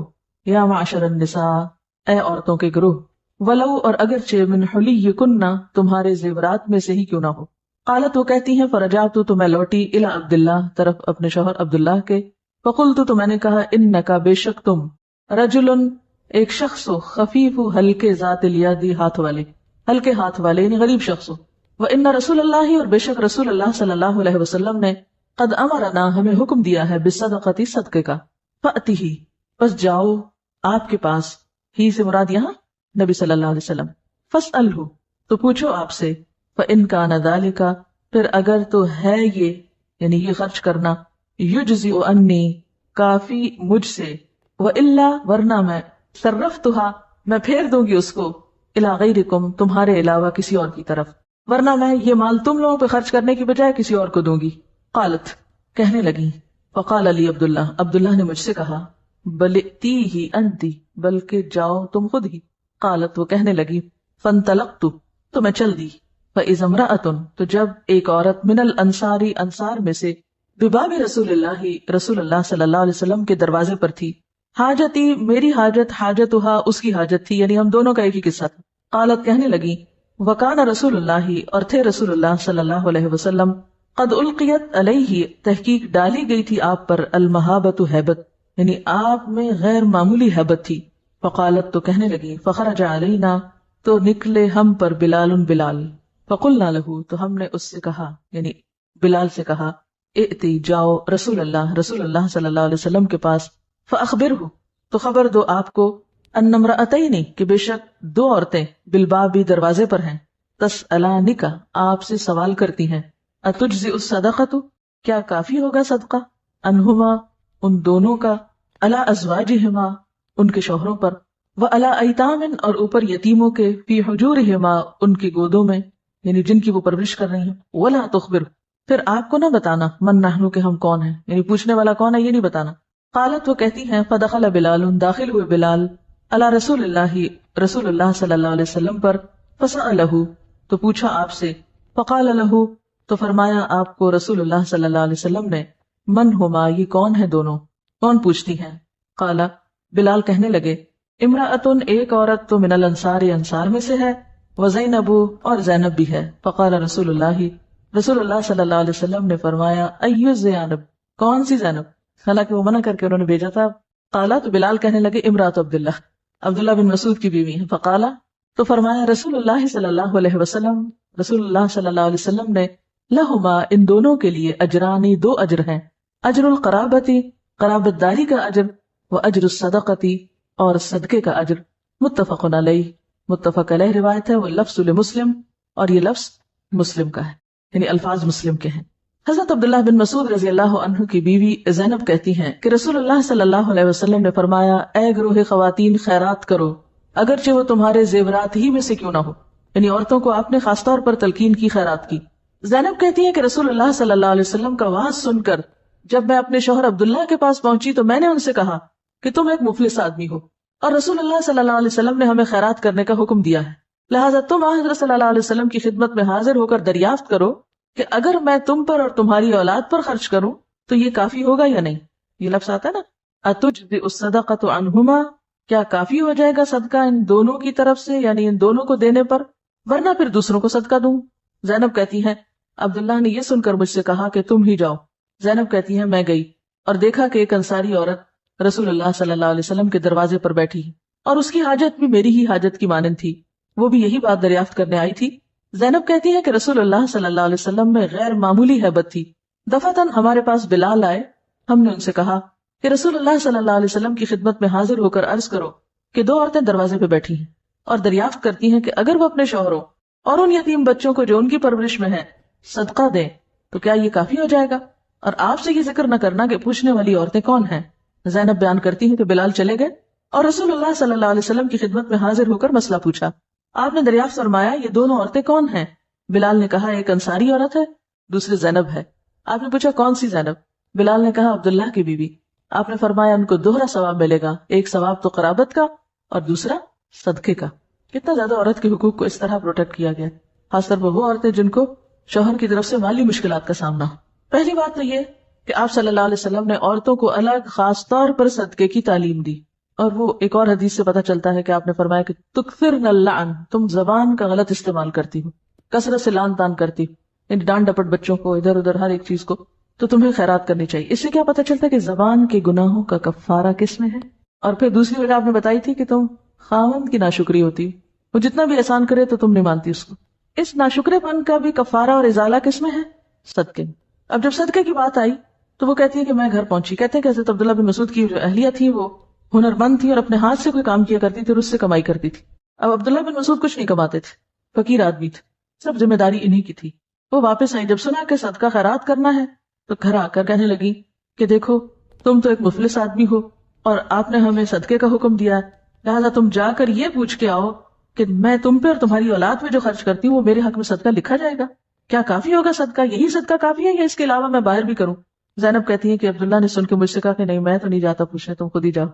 یا معاشر النساء اے عورتوں کے گروہ ولو اور اگرچہ من حلیکن تمہارے زیورات میں سے ہی کیوں نہ ہو. قالت وہ کہتی ہیں فرجعت تو میں لوٹی الی عبداللہ طرف اپنے شوہر عبداللہ کے. فقلت تو میں نے کہا انکا بے شک تم رجل ایک شخص ہو خفیف ہلکے ذات الیادی ہلکے ہاتھ والے یعنی غریب شخص ہو. وان رسول اللہ اور بے شک رسول اللہ صلی اللہ علیہ وسلم نے قد امرنا ہمیں حکم دیا ہے بالصدقۃ صدقے کا. فأتیہ بس جاؤ آپ کے پاس. ہی سے مراد یہاں نبی صلی اللہ علیہ وسلم. فاسألہ تو پوچھو آپ سے. فإن كان ذلك پھر اگر تو ہے یہ یعنی یہ خرچ کرنا یجزئ انی کافی مجھ سے وإلا ورنہ میں صرفتها میں پھیر دوں گی اس کو الی غیرکم تمہارے علاوہ کسی اور کی طرف ورنہ میں یہ مال تم لوگوں پہ خرچ کرنے کی بجائے کسی اور کو دوں گی. قالت کہنے لگی فقال علی عبداللہ نے مجھ سے کہا بل ائتیہ انت بلکہ جاؤ تم خود ہی. قالت وہ کہنے لگی فانطلقت تو میں چل دی. فإذا امرأة تو جب ایک عورت من الانصار انصار میں سے بباب رسول اللہ صلی اللہ علیہ وسلم کے دروازے پر تھی. حاجتی میری حاجت حاجتها اس کی حاجت تھی یعنی ہم دونوں کا ایک ہی قصہ تھا. قالت کہنے لگی وکان رسول اللہ اور تھے رسول اللہ صلی اللہ علیہ وسلم قد القیت علیہ تحقیق ڈالی گئی تھی آپ پر المہابت حیبت یعنی آپ میں غیر معمولی حیبت تھی. فقالت تو کہنے لگی فخرج علینا تو نکلے ہم پر بلال. فقلنا له تو ہم نے اس سے کہا یعنی بلال سے کہا ائتی جاؤ رسول اللہ صلی اللہ علیہ وسلم کے پاس. فاخبرہ تو خبر دو آپ کو ان امرأتین کہ بے شک دو عورتیں بالباب دروازے پر ہیں تسألانک آپ سے سوال کرتی ہیں اتجزئ الصدقۃ کیا کافی ہوگا صدقہ انہما ان دونوں کا علی ازواجہما ان کے شوہروں پر وعلی ایتام اور اوپر یتیموں کے فی حجورہما ان کی گودوں میں یعنی جن کی وہ پرورش کر رہی ہیں. ولا تخبر پھر آپ کو نہ بتانا من نحن کہ ہم کون ہیں یعنی پوچھنے والا کون ہے یہ نہیں بتانا. قالت وہ کہتی ہیں فدخل بلال داخل ہوئے بلال علی رسول اللہ صلی اللہ علیہ وسلم پر. فسألہ تو پوچھا آپ سے. فقال له تو فرمایا آپ کو رسول اللہ صلی اللہ علیہ وسلم نے من ہما یہ کون ہے دونوں کون پوچھتی ہیں. قال بلال کہنے لگے امرأۃ ایک عورت تو من الانصار انصار میں سے ہے وزینب اور زینب بھی ہے. فقال رسول اللہ صلی اللہ علیہ وسلم نے فرمایا ایو زینب کون سی زینب حالانکہ وہ منع کر کے انہوں نے بھیجا تھا. قالا تو بلال کہنے لگے امرات عبداللہ بن مسعود کی بیوی ہے. فقالا تو فرمایا رسول اللہ صلی اللہ علیہ وسلم نے لہما ان دونوں کے لیے اجرانی دو اجر ہیں. اجر القرابتی قرابت داری کا اجر و اجر الصدقتی اور صدقے کا اجر. متفق علیہ روایت ہے. واللفظ لمسلم اور یہ لفظ مسلم کا ہے یعنی الفاظ مسلم کے ہیں. حضرت عبداللہ بن مسعود رضی اللہ عنہ کی بیوی زینب کہتی ہیں کہ رسول اللہ صلی اللہ علیہ وسلم نے فرمایا اے گروہ خواتین خیرات کرو اگرچہ وہ تمہارے زیورات ہی میں سے کیوں نہ ہو یعنی عورتوں کو آپ نے خاص طور پر تلقین کی خیرات کی. زینب کہتی ہے کہ رسول اللہ صلی اللہ علیہ وسلم کا وعظ سن کر جب میں اپنے شوہر عبداللہ کے پاس پہنچی تو میں نے ان سے کہا کہ تم ایک مفلس آدمی ہو اور رسول اللہ صلی اللہ علیہ وسلم نے ہمیں خیرات کرنے کا حکم دیا ہے، لہٰذا تم حضرت صلی اللہ علیہ وسلم کی خدمت میں حاضر ہو کر دریافت کرو کہ اگر میں تم پر اور تمہاری اولاد پر خرچ کروں تو یہ کافی ہوگا یا نہیں. یہ لفظ آتا ہے نا، اتجزئ الصدقۃ عنہما، کیا کافی ہو جائے گا صدقہ ان دونوں کی طرف سے، یعنی ان دونوں کو دینے پر، ورنہ پھر دوسروں کو صدقہ دوں. زینب کہتی ہے عبداللہ نے یہ سن کر مجھ سے کہا کہ تم ہی جاؤ. زینب کہتی ہے میں گئی اور دیکھا کہ ایک انصاری عورت رسول اللہ صلی اللہ علیہ وسلم کے دروازے پر بیٹھی اور اس کی حاجت بھی میری ہی حاجت کی مانند تھی، وہ بھی یہی بات دریافت کرنے آئی تھی. زینب کہتی ہے کہ رسول اللہ صلی اللہ علیہ وسلم میں غیر معمولی ہیبت تھی. دفعتاً ہمارے پاس بلال آئے، ہم نے ان سے کہا کہ رسول اللہ صلی اللہ علیہ وسلم کی خدمت میں حاضر ہو کر عرض کرو کہ دو عورتیں دروازے پہ بیٹھی ہیں اور دریافت کرتی ہیں کہ اگر وہ اپنے شوہروں اور ان یتیم بچوں کو جو ان کی پرورش میں ہیں صدقہ دیں تو کیا یہ کافی ہو جائے گا، اور آپ سے یہ ذکر نہ کرنا کہ پوچھنے والی عورتیں کون ہیں. زینب بیان کرتی ہیں کہ بلال چلے گئے اور رسول اللہ صلی اللہ علیہ وسلم کی خدمت میں حاضر ہو کر مسئلہ پوچھا. آپ نے دریافت فرمایا یہ دونوں عورتیں کون ہیں؟ بلال نے کہا ایک انصاری عورت ہے، دوسری زینب ہے. آپ نے پوچھا کون سی زینب؟ بلال نے کہا عبداللہ کی بیوی. آپ نے فرمایا ان کو دوہرا ثواب ملے گا، ایک ثواب تو قرابت کا اور دوسرا صدقے کا. کتنا زیادہ عورت کے حقوق کو اس طرح پروٹیکٹ کیا گیا، خاص طور پر وہ عورتیں جن کو شوہر کی طرف سے مالی مشکلات کا سامنا ہو. پہلی بات تو یہ کہ آپ صلی اللہ علیہ وسلم نے عورتوں کو الگ خاص طور پر صدقے کی تعلیم دی، اور وہ ایک اور حدیث سے پتہ چلتا ہے کہ آپ نے فرمایا کہ تکثرن اللعن، تم زبان کا غلط استعمال کرتی ہو، کثرت سے لعن طعن کرتی ہو، یعنی ڈانٹ ڈپٹ بچوں کو، ادھر ادھر ہر ایک چیز کو، تو تمہیں خیرات کرنی چاہیے. اس سے کیا پتہ چلتا ہے کہ زبان کے گناہوں کا کفارہ کس میں ہے. اور پھر دوسری وجہ آپ نے بتائی تھی کہ تم خاوند کی ناشکری ہوتی، وہ جتنا بھی احسان کرے تو تم نہیں مانتی اس کو. اس ناشکرے پن کا بھی کفارہ اور ازالہ کس میں ہے؟ صدقے. اب جب صدقے کی بات آئی تو وہ کہتی ہے کہ میں گھر پہنچی. کہتے ہیں کہ حضرت عبداللہ بن مسعود کی جو اہلیہ تھی وہ ہنر مند تھی اور اپنے ہاتھ سے کوئی کام کیا کرتی تھی اور اس سے کمائی کرتی تھی. اب عبداللہ بن مسعود کچھ نہیں کماتے تھے، فقیر آدمی تھے، سب ذمہ داری انہی کی تھی. وہ واپس آئی، جب سنا کہ صدقہ خیرات کرنا ہے تو گھر آ کر کہنے لگی کہ دیکھو تم تو ایک مفلس آدمی ہو اور آپ نے ہمیں صدقے کا حکم دیا ہے، لہٰذا تم جا کر یہ پوچھ کے آؤ کہ میں تم پہ اور تمہاری اولاد پہ جو خرچ کرتی ہوں وہ میرے حق میں صدقہ لکھا جائے گا. کیا کافی ہوگا صدقہ؟ یہی صدقہ کافی ہے یا اس کے علاوہ میں باہر بھی کروں؟ زینب کہتی ہے کہ عبداللہ نے سن کے مجھ سے کہا کہ نہیں میں تو نہیں جاتا پوچھنے، تم خود ہی جاؤ.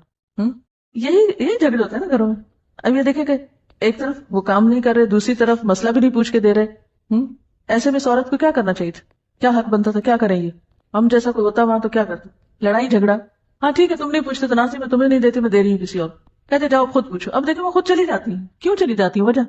یہی جھگڑے ہوتے ہیں نا گھروں میں. اب یہ دیکھیں کہ ایک طرف وہ کام نہیں کر رہے، دوسری طرف مسئلہ بھی نہیں پوچھ کے دے رہے. ایسے میں اس عورت کو کیا کرنا چاہیے تھا؟ کیا حق بنتا تھا؟ کیا کریں یہ ہم جیسا کوئی ہوتا وہاں تو کیا کرتے؟ لڑائی جھگڑا. ہاں ٹھیک ہے تم نہیں پوچھتے تو ناصر میں تمہیں نہیں دیتی، میں دے رہی ہوں کسی اور. کہتے جاؤ خود پوچھو. اب دیکھیں وہ خود چلی جاتی ہیں. کیوں چلی جاتی ہیں؟ وجہ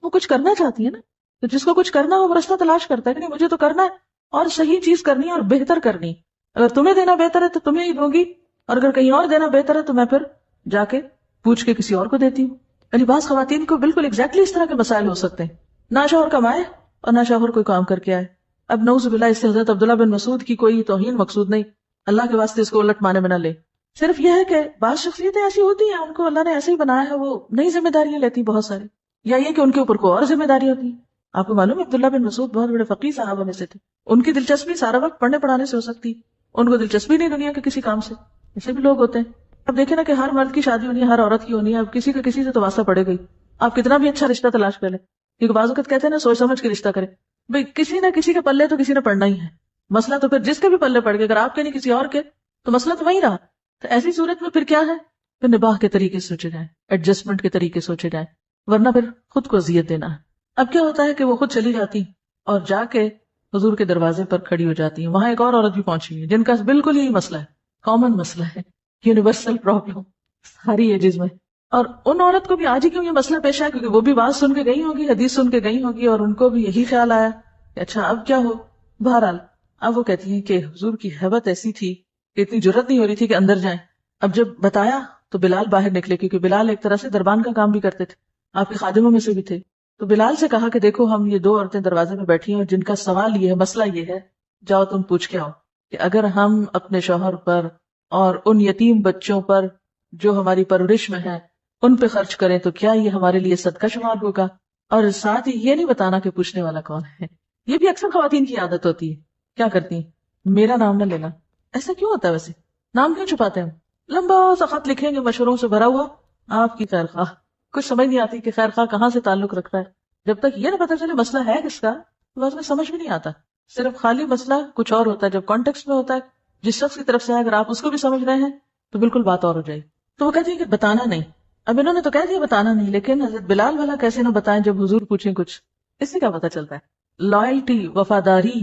وہ کچھ کرنا چاہتی ہے نا. تو جس کو کچھ کرنا ہو وہ رستہ تلاش کرتا ہے کہ نہیں مجھے تو کرنا ہے اور صحیح چیز کرنی ہے اور بہتر کرنی. اگر تمہیں دینا بہتر ہے تو تمہیں ہی دوں گی، اور اگر کہیں اور دینا بہتر ہے تو میں پھر جا کے پوچھ کے کسی اور کو دیتی ہوں. یعنی بعض خواتین کو بالکل ایگزیکٹلی اس طرح کے مسائل ہو سکتے ہیں، نہ شوہر کمائے اور نہ شوہر کوئی کام کر کے آئے. اب نعوذ باللہ اس سے حضرت عبداللہ بن مسعود کی کوئی توہین مقصود نہیں، اللہ کے واسطے اس کو الٹ مانے میں نہ لے. صرف یہ ہے کہ بعض شخصیتیں ایسی ہوتی ہیں ان کو اللہ نے ایسے ہی بنایا ہے، وہ نئی ذمہ داریاں لیتی بہت ساری، یا یہ کہ ان کے اوپر کوئی اور ذمہ داری ہوتی ہے. آپ کو معلوم ہے عبداللہ بن مسعود بہت بڑے فقیہ صحابہ میں سے تھے. ان کی دلچسپی سارا وقت پڑھنے پڑھانے سے ہو سکتی، ان کو دلچسپی نہیں دنیا کے کسی کام سے. ایسے بھی لوگ ہوتے ہیں. اب دیکھیں نا کہ ہر مرد کی شادی ہونی ہے، ہر عورت کی ہونی ہے، اب کسی کا کسی سے تو واسطہ پڑے گئی. آپ کتنا بھی اچھا رشتہ تلاش کر لیں، کیونکہ بعض اوقات کہتے ہیں نا سوچ سمجھ کے رشتہ کرے. بھائی کسی نہ کسی کے پلے تو کسی نے پڑنا ہی ہے. مسئلہ تو پھر جس کے بھی پلے پڑ گئے، اگر آپ کے نہیں کسی اور کے تو مسئلہ تو وہی رہا. تو ایسی صورت میں پھر کیا ہے، پھر نباہ کے طریقے سوچے جائیں، ایڈجسٹمنٹ کے طریقے سوچے جائیں، ورنہ پھر خود کو اذیت دینا ہے. اب کیا ہوتا ہے کہ وہ خود چلی جاتی اور جا کے حضور کے دروازے پر کھڑی ہو جاتی ہیں. وہاں ایک اور عورت بھی پہنچی ہوئی ہے جن کا بالکل یہی مسئلہ ہے، کامن مسئلہ ہے، یونیورسل پرابلم ساری ایجز میں. اور ان عورت کو بھی آج ہی کیوں یہ مسئلہ پیش آیا؟ کیونکہ وہ بھی بات سن کے گئی ہوگی، حدیث سن کے گئی ہوگی، اور ان کو بھی یہی خیال آیا کہ اچھا اب کیا ہو. بہرحال اب وہ کہتی ہیں کہ حضور کی ہیبت ایسی تھی کہ اتنی جرت نہیں ہو رہی تھی کہ اندر جائیں. اب جب بتایا تو بلال باہر نکلے، کیونکہ بلال ایک طرح سے دربان کا کام بھی کرتے تھے، آپ کے خادموں میں سے بھی تھے. تو بلال سے کہا کہ دیکھو ہم یہ دو عورتیں دروازے میں بیٹھی ہیں جن کا سوال یہ ہے، مسئلہ یہ ہے، جاؤ تم پوچھ کے آؤ کہ اگر ہم اپنے شوہر پر اور ان یتیم بچوں پر جو ہماری پرورش میں ہیں ان پہ خرچ کریں تو کیا یہ ہمارے لیے صدقہ شمار ہوگا. اور ساتھ ہی یہ نہیں بتانا کہ پوچھنے والا کون ہے. یہ بھی اکثر خواتین کی عادت ہوتی ہے. کیا کرتی ہیں؟ میرا نام نہ لینا. ایسا کیوں ہوتا ہے ویسے؟ نام کیوں چھپاتے ہیں؟ لمبا سا خط لکھیں گے مشوروں سے بھرا ہوا، آپ کی خیر خواہ. کچھ سمجھ نہیں آتی کہ خیر خواہ کہاں سے تعلق رکھتا ہے. جب تک یہ نہ پتا چلے مسئلہ ہے کس کا تو بس میں سمجھ بھی نہیں آتا. صرف خالی مسئلہ کچھ اور ہوتا ہے، جب کانٹیکسٹ میں ہوتا ہے جس شخص کی طرف سے اگر آپ اس کو بھی سمجھ رہے ہیں تو بالکل بات اور ہو جائے. تو وہ کہتی ہے کہ بتانا نہیں، اب انہوں نے تو کہہ دیا بتانا نہیں، لیکن حضرت بلال والا کیسے نہ بتائیں جب حضور پوچھیں کچھ؟ اس سے کیا پتا چلتا ہے؟ لائلٹی، وفاداری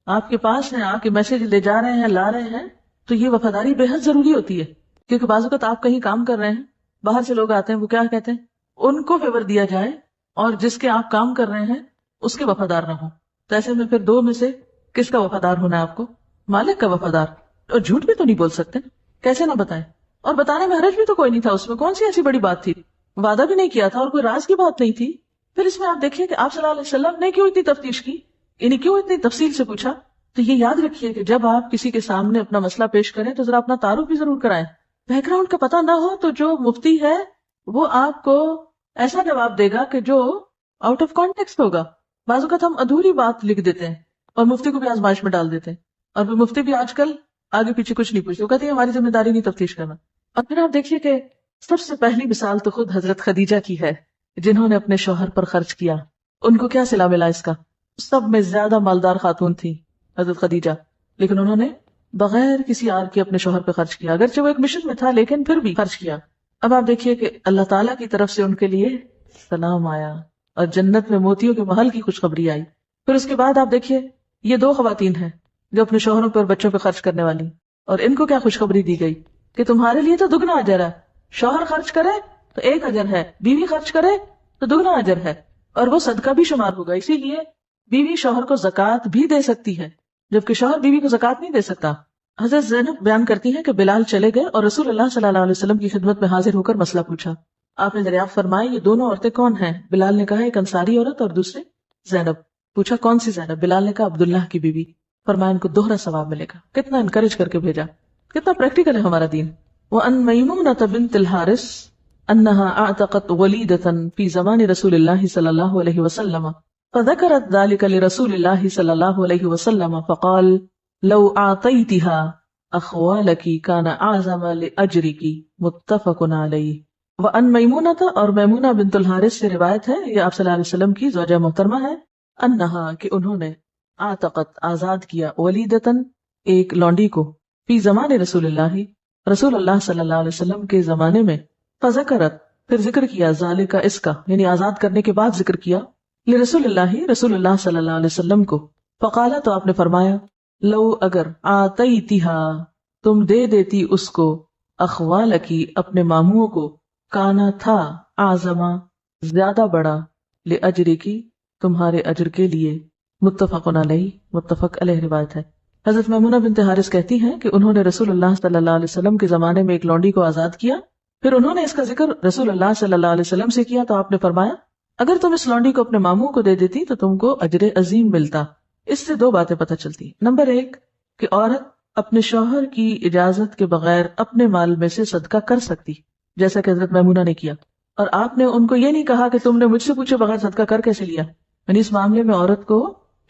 آپ کے پاس ہے، آپ کے میسج لے جا رہے ہیں، لا رہے ہیں، تو یہ وفاداری بے حد ضروری ہوتی ہے. کیونکہ بعض اوقات آپ کہیں کام کر رہے ہیں، باہر سے لوگ آتے ہیں، وہ کیا کہتے ہیں؟ ان کو فیور دیا جائے اور جس کے آپ کام کر رہے ہیں اس کے وفادار نہ ہو. تو ایسے میں پھر دو میں سے کس کا وفادار ہونا ہے آپ کو؟ مالک کا وفادار. اور جھوٹ بھی تو نہیں بول سکتے، کیسے نہ بتائیں؟ اور بتانے میں حرج بھی تو کوئی نہیں تھا، اس میں کون سی ایسی بڑی بات تھی؟ وعدہ بھی نہیں کیا تھا اور کوئی راز کی بات نہیں تھی. پھر اس میں آپ دیکھیے کہ آپ صلی اللہ علیہ وسلم نے کیوں اتنی تفتیش کی، یعنی کیوں اتنی تفصیل سے پوچھا. تو یہ یاد رکھیے کہ جب آپ کسی کے سامنے اپنا مسئلہ پیش کریں تو ذرا اپنا تعارف بھی ضرور کرائیں. بیک گراؤنڈ کا پتہ نہ ہو تو جو مفتی ہے وہ آپ کو ایسا جواب دے گا کہ جو آؤٹ آف کانٹیکسٹ ہوگا. بعض اوقات ہم ادھوری بات لکھ دیتے ہیں اور مفتی کو بھی آزمائش میں ڈال دیتے ہیں، اور پھر مفتی بھی آج کل آگے پیچھے کچھ نہیں پوچھتے، وہ کہتے ہیں ہماری ذمہ داری نہیں تفتیش کرنا. اور پھر آپ دیکھیے کہ سب سے پہلی مثال تو خود حضرت خدیجہ کی ہے، جنہوں نے اپنے شوہر پر خرچ کیا. ان کو کیا صلہ ملا اس کا؟ سب میں زیادہ مالدار خاتون تھی حضرت خدیجہ، لیکن انہوں نے بغیر کسی آر کے اپنے شوہر پہ خرچ کیا، اگرچہ وہ ایک مشن میں تھا لیکن پھر بھی خرچ کیا. اب آپ دیکھیے کہ اللہ تعالیٰ کی طرف سے ان کے لیے سلام آیا اور جنت میں موتیوں کے محل کی خوشخبری آئی. پھر اس کے بعد آپ دیکھیے یہ دو خواتین ہیں جو اپنے شوہروں پر بچوں پہ خرچ کرنے والی، اور ان کو کیا خوشخبری دی گئی کہ تمہارے لیے تو دگنا اجر ہے. شوہر خرچ کرے تو ایک اجر ہے، بیوی خرچ کرے تو دگنا اجر ہے، اور وہ صدقہ بھی شمار ہوگا. اسی لیے بیوی شوہر کو زکوٰۃ بھی دے سکتی ہے جبکہ شوہر بیوی کو زکوٰۃ نہیں دے سکتا. حضرت زینب بیان کرتی ہیں کہ بلال چلے گئے اور رسول اللہ صلی اللہ علیہ وسلم کی خدمت میں حاضر ہو کر مسئلہ پوچھا. آپ نے دریافت فرمایا یہ دونوں عورتیں کون ہیں؟ بلال نے کہا ایک انصاری عورت اور دوسرے زینب. پوچھا کون سی زینب؟ بلال نے کہا عبداللہ کی بیوی. فرمایا ان کو دوہرا ثواب ملے گا. کتنا انکریج کر کے بھیجا، کتنا پریکٹیکل ہے ہمارا دین. وَأَن مَيْمُونَةَ بِنْتِ الْحَارِثِ أَنَّهَا أَعْتَقَتْ وَلِيدَةً فِي زَمَانِ رَسُولِ اللَّهِ صلى الله عليه وسلم فذكرت ذلك لرسول الله صلى الله عليه وسلم فقال لو أعطيتها أخوالك كان أعظم لأجرك متفق عليه. وأن میمونہ، اور میمونہ بنت الحارث سے روایت ہے، یہ آپ صلی اللہ علیہ وسلم کی زوجہ محترمہ ہے، انہا کہ انہوں نے اعتقت آزاد کیا، ولیدتن ایک لونڈی کو، فی زمان رسول اللہ رسول اللہ صلی اللہ علیہ وسلم کے زمانے میں، فذکرت پھر ذکر کیا، ذالک اس کا یعنی آزاد کرنے کے بعد ذکر کیا، لرسول اللہ رسول اللہ صلی اللہ علیہ وسلم کو. فقالا تو آپ نے فرمایا لو اگر آتیتھا تم دے دیتی اس کو، اخوالکی اپنے ماموں کو، کانا تھا، اعظما زیادہ بڑا، لأجری کی تمہارے اجر کے لیے. متفق علیہ، متفق علیہ روایت ہے. حضرت میمونہ بنت حارث کہتی ہیں کہ انہوں نے رسول اللہ صلی اللہ علیہ وسلم کے زمانے میں ایک لونڈی کو آزاد کیا، پھر انہوں نے اس کا ذکر رسول اللہ صلی اللہ علیہ وسلم سے کیا تو آپ نے فرمایا اگر تم اس لونڈی کو اپنے ماموں کو دے دیتی تو تم کو اجر عظیم ملتا. اس سے دو باتیں پتہ چلتی. نمبر ایک کہ عورت اپنے شوہر کی اجازت کے بغیر اپنے مال میں سے صدقہ کر سکتی، جیسا کہ حضرت میمونہ نے کیا، اور آپ نے ان کو یہ نہیں کہا کہ تم نے مجھ سے پوچھے بغیر صدقہ کر کیسے لیا. یعنی اس معاملے میں عورت کو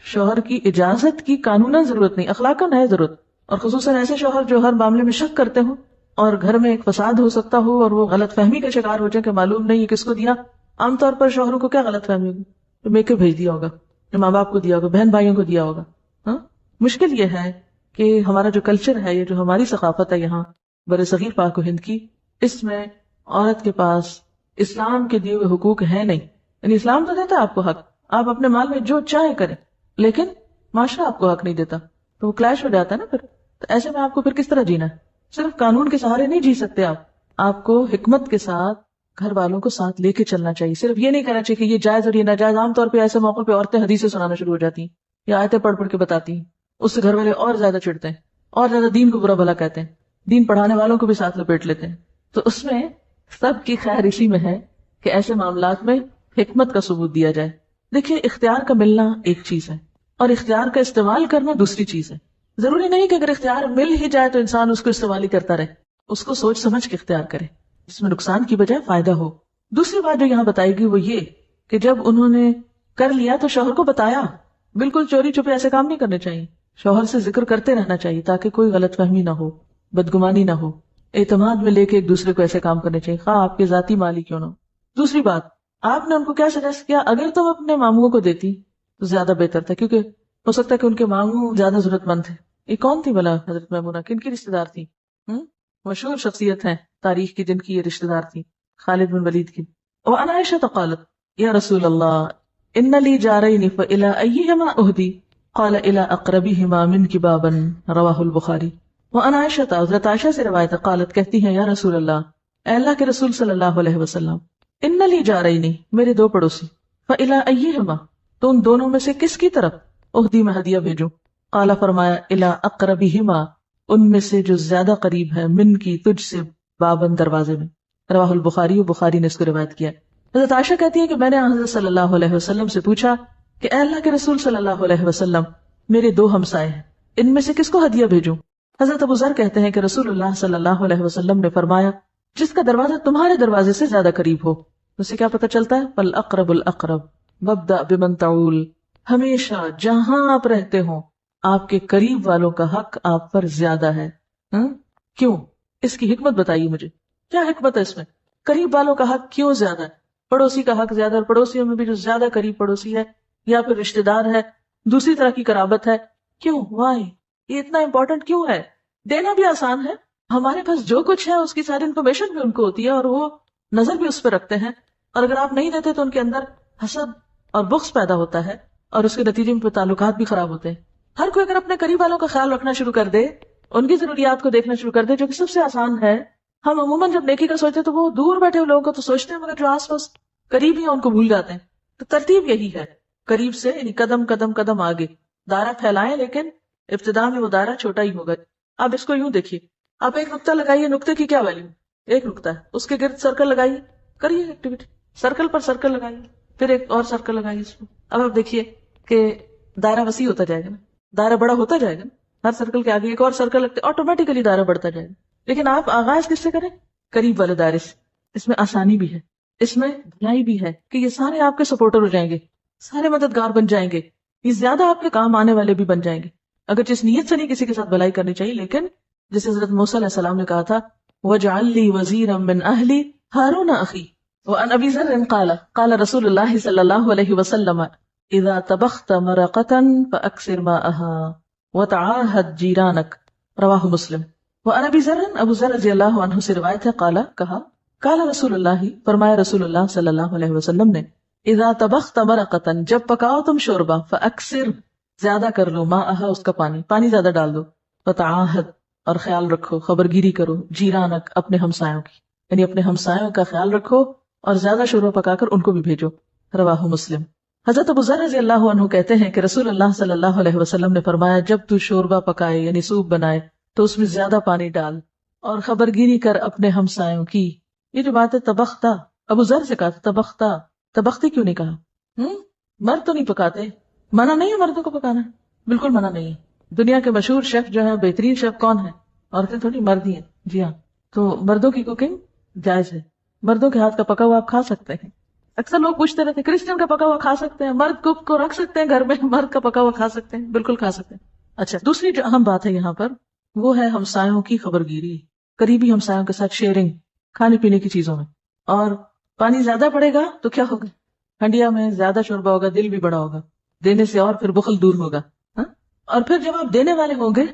شوہر کی اجازت کی قانوناً ضرورت نہیں، اخلاقاً ہے ضرورت، اور خصوصاً ایسے شوہر جو ہر معاملے میں شک کرتے ہوں اور گھر میں ایک فساد ہو سکتا ہو اور وہ غلط فہمی کا شکار ہو جائے کہ معلوم نہیں ہے کس کو دیا. عام طور پر شوہروں کو کیا غلط فہمی ہوگی؟ میکے بھیج دیا ہوگا، ماں باپ کو دیا ہوگا، بہن بھائیوں کو دیا ہوگا. ہاں، مشکل یہ ہے کہ ہمارا جو کلچر ہے، یہ جو ہماری ثقافت ہے یہاں بر صغیر پاک و ہند کی، اس میں عورت کے پاس اسلام کے دیے ہوئے حقوق ہے نہیں. یعنی اسلام تو دیتا ہے آپ کو حق، آپ اپنے مال میں جو چاہے کریں، لیکن معاشرہ آپ کو حق نہیں دیتا، تو وہ کلیش ہو جاتا ہے نا. پھر تو ایسے میں آپ کو پھر کس طرح جینا ہے؟ صرف قانون کے سہارے نہیں جی سکتے آپ کو حکمت کے ساتھ گھر والوں کو ساتھ لے کے چلنا چاہیے. صرف یہ نہیں کہنا چاہیے کہ یہ جائز اور یہ ناجائز. عام طور پہ ایسے موقع پہ عورتیں حدیثیں سنانا شروع ہو جاتی ہیں یا آیتیں پڑھ پڑھ کے بتاتی ہیں، اس سے گھر والے اور زیادہ چڑھتے ہیں اور زیادہ دین کو برا بھلا کہتے ہیں، دین پڑھانے والوں کو بھی ساتھ لپیٹ لیتے ہیں. تو اس میں سب کی خیر اسی میں ہے کہ ایسے معاملات میں حکمت کا ثبوت دیا جائے. دیکھیے اختیار کا ملنا ایک چیز ہے اور اختیار کا استعمال کرنا دوسری چیز ہے. ضروری نہیں کہ اگر اختیار مل ہی جائے تو انسان اس کو استعمال ہی کرتا رہے، اس کو سوچ سمجھ کے اختیار کرے جس میں نقصان کی بجائے فائدہ ہو. دوسری بات جو یہاں بتائی گئی وہ یہ کہ جب انہوں نے کر لیا تو شوہر کو بتایا. بالکل چوری چھپے ایسے کام نہیں کرنے چاہیے، شوہر سے ذکر کرتے رہنا چاہیے تاکہ کوئی غلط فہمی نہ ہو، بدگمانی نہ ہو. اعتماد میں لے کے ایک دوسرے کو ایسے کام کرنے چاہیے، خواہ آپ کے ذاتی مالی کیوں نہ ہو. دوسری بات، آپ نے ان کو کیا سجیسٹ کیا؟ اگر تم اپنے ماموں کو دیتی تو زیادہ بہتر تھا، کیونکہ ہو سکتا ہے کہ ان کے ماموں زیادہ ضرورت مند تھے. یہ کون تھی بلا حضرت میمونہ؟ کن کی رشتے دار تھی؟ مشہور شخصیت ہیں تاریخ کی جن کی یہ رشتے دار تھی. خالد بن ولید کی. وعن عائشة قالت یا رسول اللہ ان لی جارین فإلی ایہما اہدی قال الى اقربہما منک بابا رواہ البخاری. وعن عائشة حضرت عائشہ سے روایت ہے قالت کہتی ہیں یا رسول اللہ اے اللہ کے رسول صلی اللہ علیہ وسلم ان لی جارین میرے دو پڑوسی فإلی ایہما تو ان دونوں میں سے کس کی طرف اہدی میں ہدیہ بھیجوں. قال فرمایا الى اقربہما ان میں سے جو زیادہ قریب ہے من کی تجھ سے بابن دروازے میں. رواہ البخاری بخاری نے اس کو روایت کیا. حضرت عائشہ کہتی ہے کہ میں نے حضرت صلی اللہ علیہ وسلم سے پوچھا کہ اے اللہ کے رسول صلی اللہ علیہ وسلم میرے دو ہمسائے ہیں ان میں سے کس کو ہدیہ بھیجوں. حضرت ابو ذر کہتے ہیں کہ رسول اللہ صلی اللہ علیہ وسلم نے فرمایا جس کا دروازہ تمہارے دروازے سے زیادہ قریب ہو. اس سے کیا پتہ چلتا ہے فالاقرب الاقرب وابدأ بمن تعول. ہمیشہ جہاں آپ رہتے ہوں آپ کے قریب والوں کا حق آپ پر زیادہ ہے. کیوں؟ اس کی حکمت بتائیے مجھے. کیا حکمت ہے اس میں؟ قریب والوں کا حق کیوں زیادہ ہے؟ پڑوسی کا حق زیادہ، اور پڑوسیوں میں بھی جو زیادہ قریب پڑوسی ہے یا پھر رشتہ دار ہے، دوسری طرح کی قرابت ہے. کیوں؟ وائی؟ یہ اتنا امپورٹنٹ کیوں ہے؟ دینا بھی آسان ہے، ہمارے پاس جو کچھ ہے اس کی ساری انفارمیشن بھی ان کو ہوتی ہے اور وہ نظر بھی اس پہ رکھتے ہیں، اور اگر آپ نہیں دیتے تو ان کے اندر حسد اور بغض پیدا ہوتا ہے اور اس کے نتیجے میں تعلقات بھی خراب ہوتے ہیں. ہر کوئی اگر اپنے قریب والوں کا خیال رکھنا شروع کر دے، ان کی ضروریات کو دیکھنا شروع کر دے، جو کہ سب سے آسان ہے. ہم عموماً جب نیکی کا سوچتے ہیں تو وہ دور بیٹھے ہوئے لوگوں کو تو سوچتے ہیں، مگر جو آس پاس قریب ہی ہیں ان کو بھول جاتے ہیں. تو ترتیب یہی ہے، قریب سے یعنی قدم قدم قدم آگے دائرہ پھیلائیں، لیکن ابتدا میں وہ دائرہ چھوٹا ہی ہوگا. اب اس کو یوں دیکھیے، آپ ایک نقطہ لگائیے، نقطے کی کیا ویلیو؟ ایک نقطہ ہے، اس کے گرد سرکل لگائیے، کریے ایکٹیویٹی، سرکل پر سرکل لگائیے، پھر ایک اور سرکل لگائیے اس میں. اب آپ دیکھیے کہ دائرہ وسیع ہوتا جائے گا نا، دائرہ بڑا ہوتا جائے گا نا. ہر سرکل کے آگے ایک اور سرکل لگتے آٹومیٹیکلی دائرہ بڑھتا جائے گا. لیکن آپ آغاز کس سے کریں؟ قریب والے دائرے سے. اس میں آسانی بھی ہے، اس میں بھلائی بھی ہے کہ یہ سارے آپ کے سپورٹر ہو جائیں گے، سارے مددگار بن جائیں گے، یہ زیادہ آپ کے کام آنے والے بھی بن جائیں گے. اگر جس نیت سے نہیں کسی کے ساتھ بھلائی کرنی چاہیے، لیکن جیسے حضرت موسیٰ علیہ السلام نے کہا تھا وَاجْعَلْ لِي وَزِيرًا مِّنْ أَهْلِي هَارُونَ أَخِي. وعن ابی ذر قال رسول اللہ صلی اللہ علیہ وسلم اذا طبخت مرقة فاکثر ماءها وتعاهد جیرانك. رواہ مسلم. وعن ابی ذر ابو ذر رضی اللہ عنہ سے روایت ہے قال کہا قال رسول اللہ فرمایا رسول اللہ صلی اللہ علیہ وسلم نے اذا طبخت مرقة جب پکاؤ تم شوربہ فاکثر زیادہ کر لو ماءها اس کا پانی زیادہ ڈال دو. وتعاهد اور خیال رکھو، خبرگیری کرو جیرانک اپنے ہمسایوں کی، یعنی اپنے ہمسایوں کا خیال رکھو اور زیادہ شوربہ پکا کر ان کو بھی بھیجو. رواہ مسلم. حضرت ابو ذر رضی اللہ عنہ کہتے ہیں کہ رسول اللہ صلی اللہ علیہ وسلم نے فرمایا جب تو شوربہ پکائے یعنی سوپ بنائے تو اس میں زیادہ پانی ڈال اور خبرگیری کر اپنے ہمسایوں کی. یہ جو بات ہے تبختہ، ابو ذر سے کہا تھا تبختہ، تبختی کیوں نہیں کہا؟ مرد تو نہیں پکاتے، منع نہیں ہے مردوں کو پکانا، بالکل منع نہیں ہے. دنیا کے مشہور شیف جو ہے، بہترین شیف کون ہے؟ عورتیں تھوڑی، مرد ہی ہیں. جی ہاں، تو مردوں کی کوکنگ جائز ہے، مردوں کے ہاتھ کا پکا ہوا آپ کھا سکتے ہیں. اکثر لوگ پوچھتے رہتے ہیں کرسچن کا پکا ہوا کھا سکتے ہیں، مرد کوک کو رکھ سکتے ہیں گھر میں، مرد کا پکا ہوا کھا سکتے ہیں، بالکل کھا سکتے ہیں. اچھا، دوسری جو اہم بات ہے یہاں پر وہ ہے ہمسایوں کی خبرگیری، قریبی ہمسایوں کے ساتھ شیئرنگ کھانے پینے کی چیزوں میں. اور پانی زیادہ پڑے گا تو کیا ہوگا؟ ہنڈیا میں زیادہ شوربہ ہوگا، دل بھی بڑا ہوگا دینے سے، اور پھر بخل دور ہوگا. اور پھر جب آپ دینے والے ہوں گے